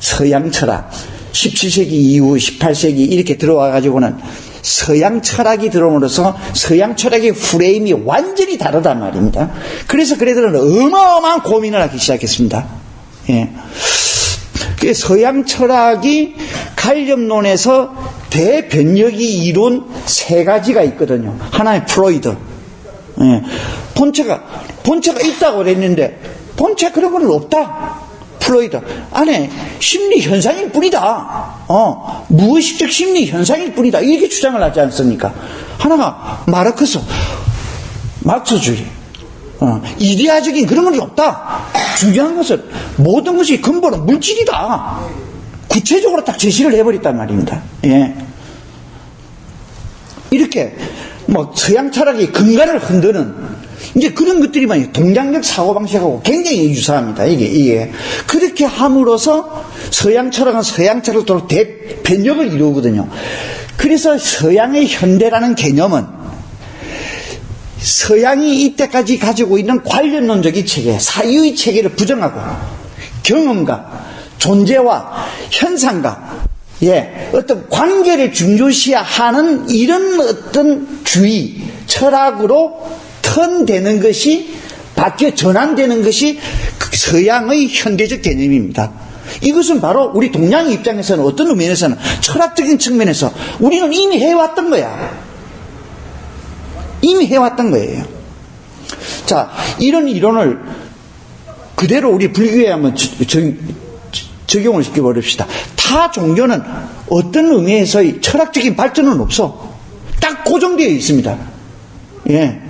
서양 철학. 17세기 이후 18세기 이렇게 들어와가지고는 서양 철학이 들어옴으로써 서양 철학의 프레임이 완전히 다르단 말입니다. 그래서 그들은 어마어마한 고민을 하기 시작했습니다. 예. 서양 철학이 관념론에서 대변혁이 이룬 세 가지가 있거든요. 하나는 프로이드. 예. 본체가 있다고 그랬는데 본체 그런 건 없다. 프로이드 안에 심리 현상일 뿐이다. 무의식적 심리 현상일 뿐이다. 이렇게 주장을 하지 않습니까? 하나가 마르크스주의. 이데아적인 그런 건 없다. 중요한 것은 모든 것이 근본은 물질이다. 구체적으로 딱 제시를 해버렸단 말입니다. 예. 이렇게 서양 철학의 근간을 흔드는 이제 그런 것들이 많이 동양적 사고방식하고 굉장히 유사합니다. 이게. 그렇게 함으로써 서양 철학은 서양 철학으로 대변혁을 이루거든요. 그래서 서양의 현대라는 개념은 서양이 이때까지 가지고 있는 관념론적인 체계, 사유의 체계를 부정하고 경험과 존재와 현상과 어떤 관계를 중요시하는 이런 어떤 주의, 철학으로 턴되는 것이 바뀌어 전환되는 것이 서양의 현대적 개념입니다. 이것은 바로 우리 동양의 입장에서는 어떤 의미에서는 철학적인 측면에서 우리는 이미 해왔던 거야. 이미 해왔던 거예요. 자, 이런 이론을 그대로 우리 불교에 한번 적용을 시켜버립시다. 타 종교는 어떤 의미에서의 철학적인 발전은 없어. 딱 고정되어 있습니다. 예.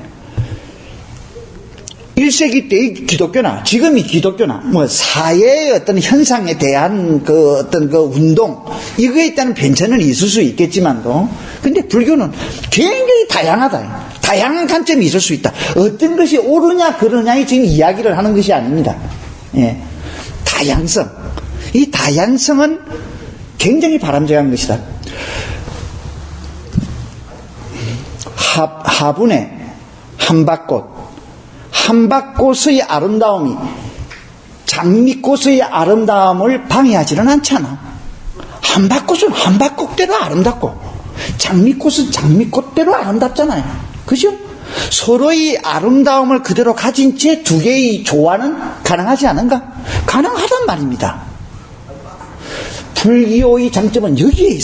1세기 때의 기독교나 지금의 기독교나 사회의 어떤 현상에 대한 어떤 운동 이거에 따른 변천은 있을 수 있겠지만도 근데 불교는 굉장히 다양하다. 다양한 관점이 있을 수 있다. 어떤 것이 옳으냐 그르냐의 지금 이야기를 하는 것이 아닙니다. 예. 다양성. 이 다양성은 굉장히 바람직한 것이다. 하분의 한밭꽃, 한밭꽃의 아름다움이 장미꽃의 아름다움을 방해하지는 않잖아. 한밭꽃은 한밭꽃대로 아름답고 장미꽃은 장미꽃대로 아름답잖아요. 그죠? 서로의 아름다움을 그대로 가진 채 두 개의 조화는 가능하지 않은가? 가능하단 말입니다. 불교의 장점은 여기에 있어요.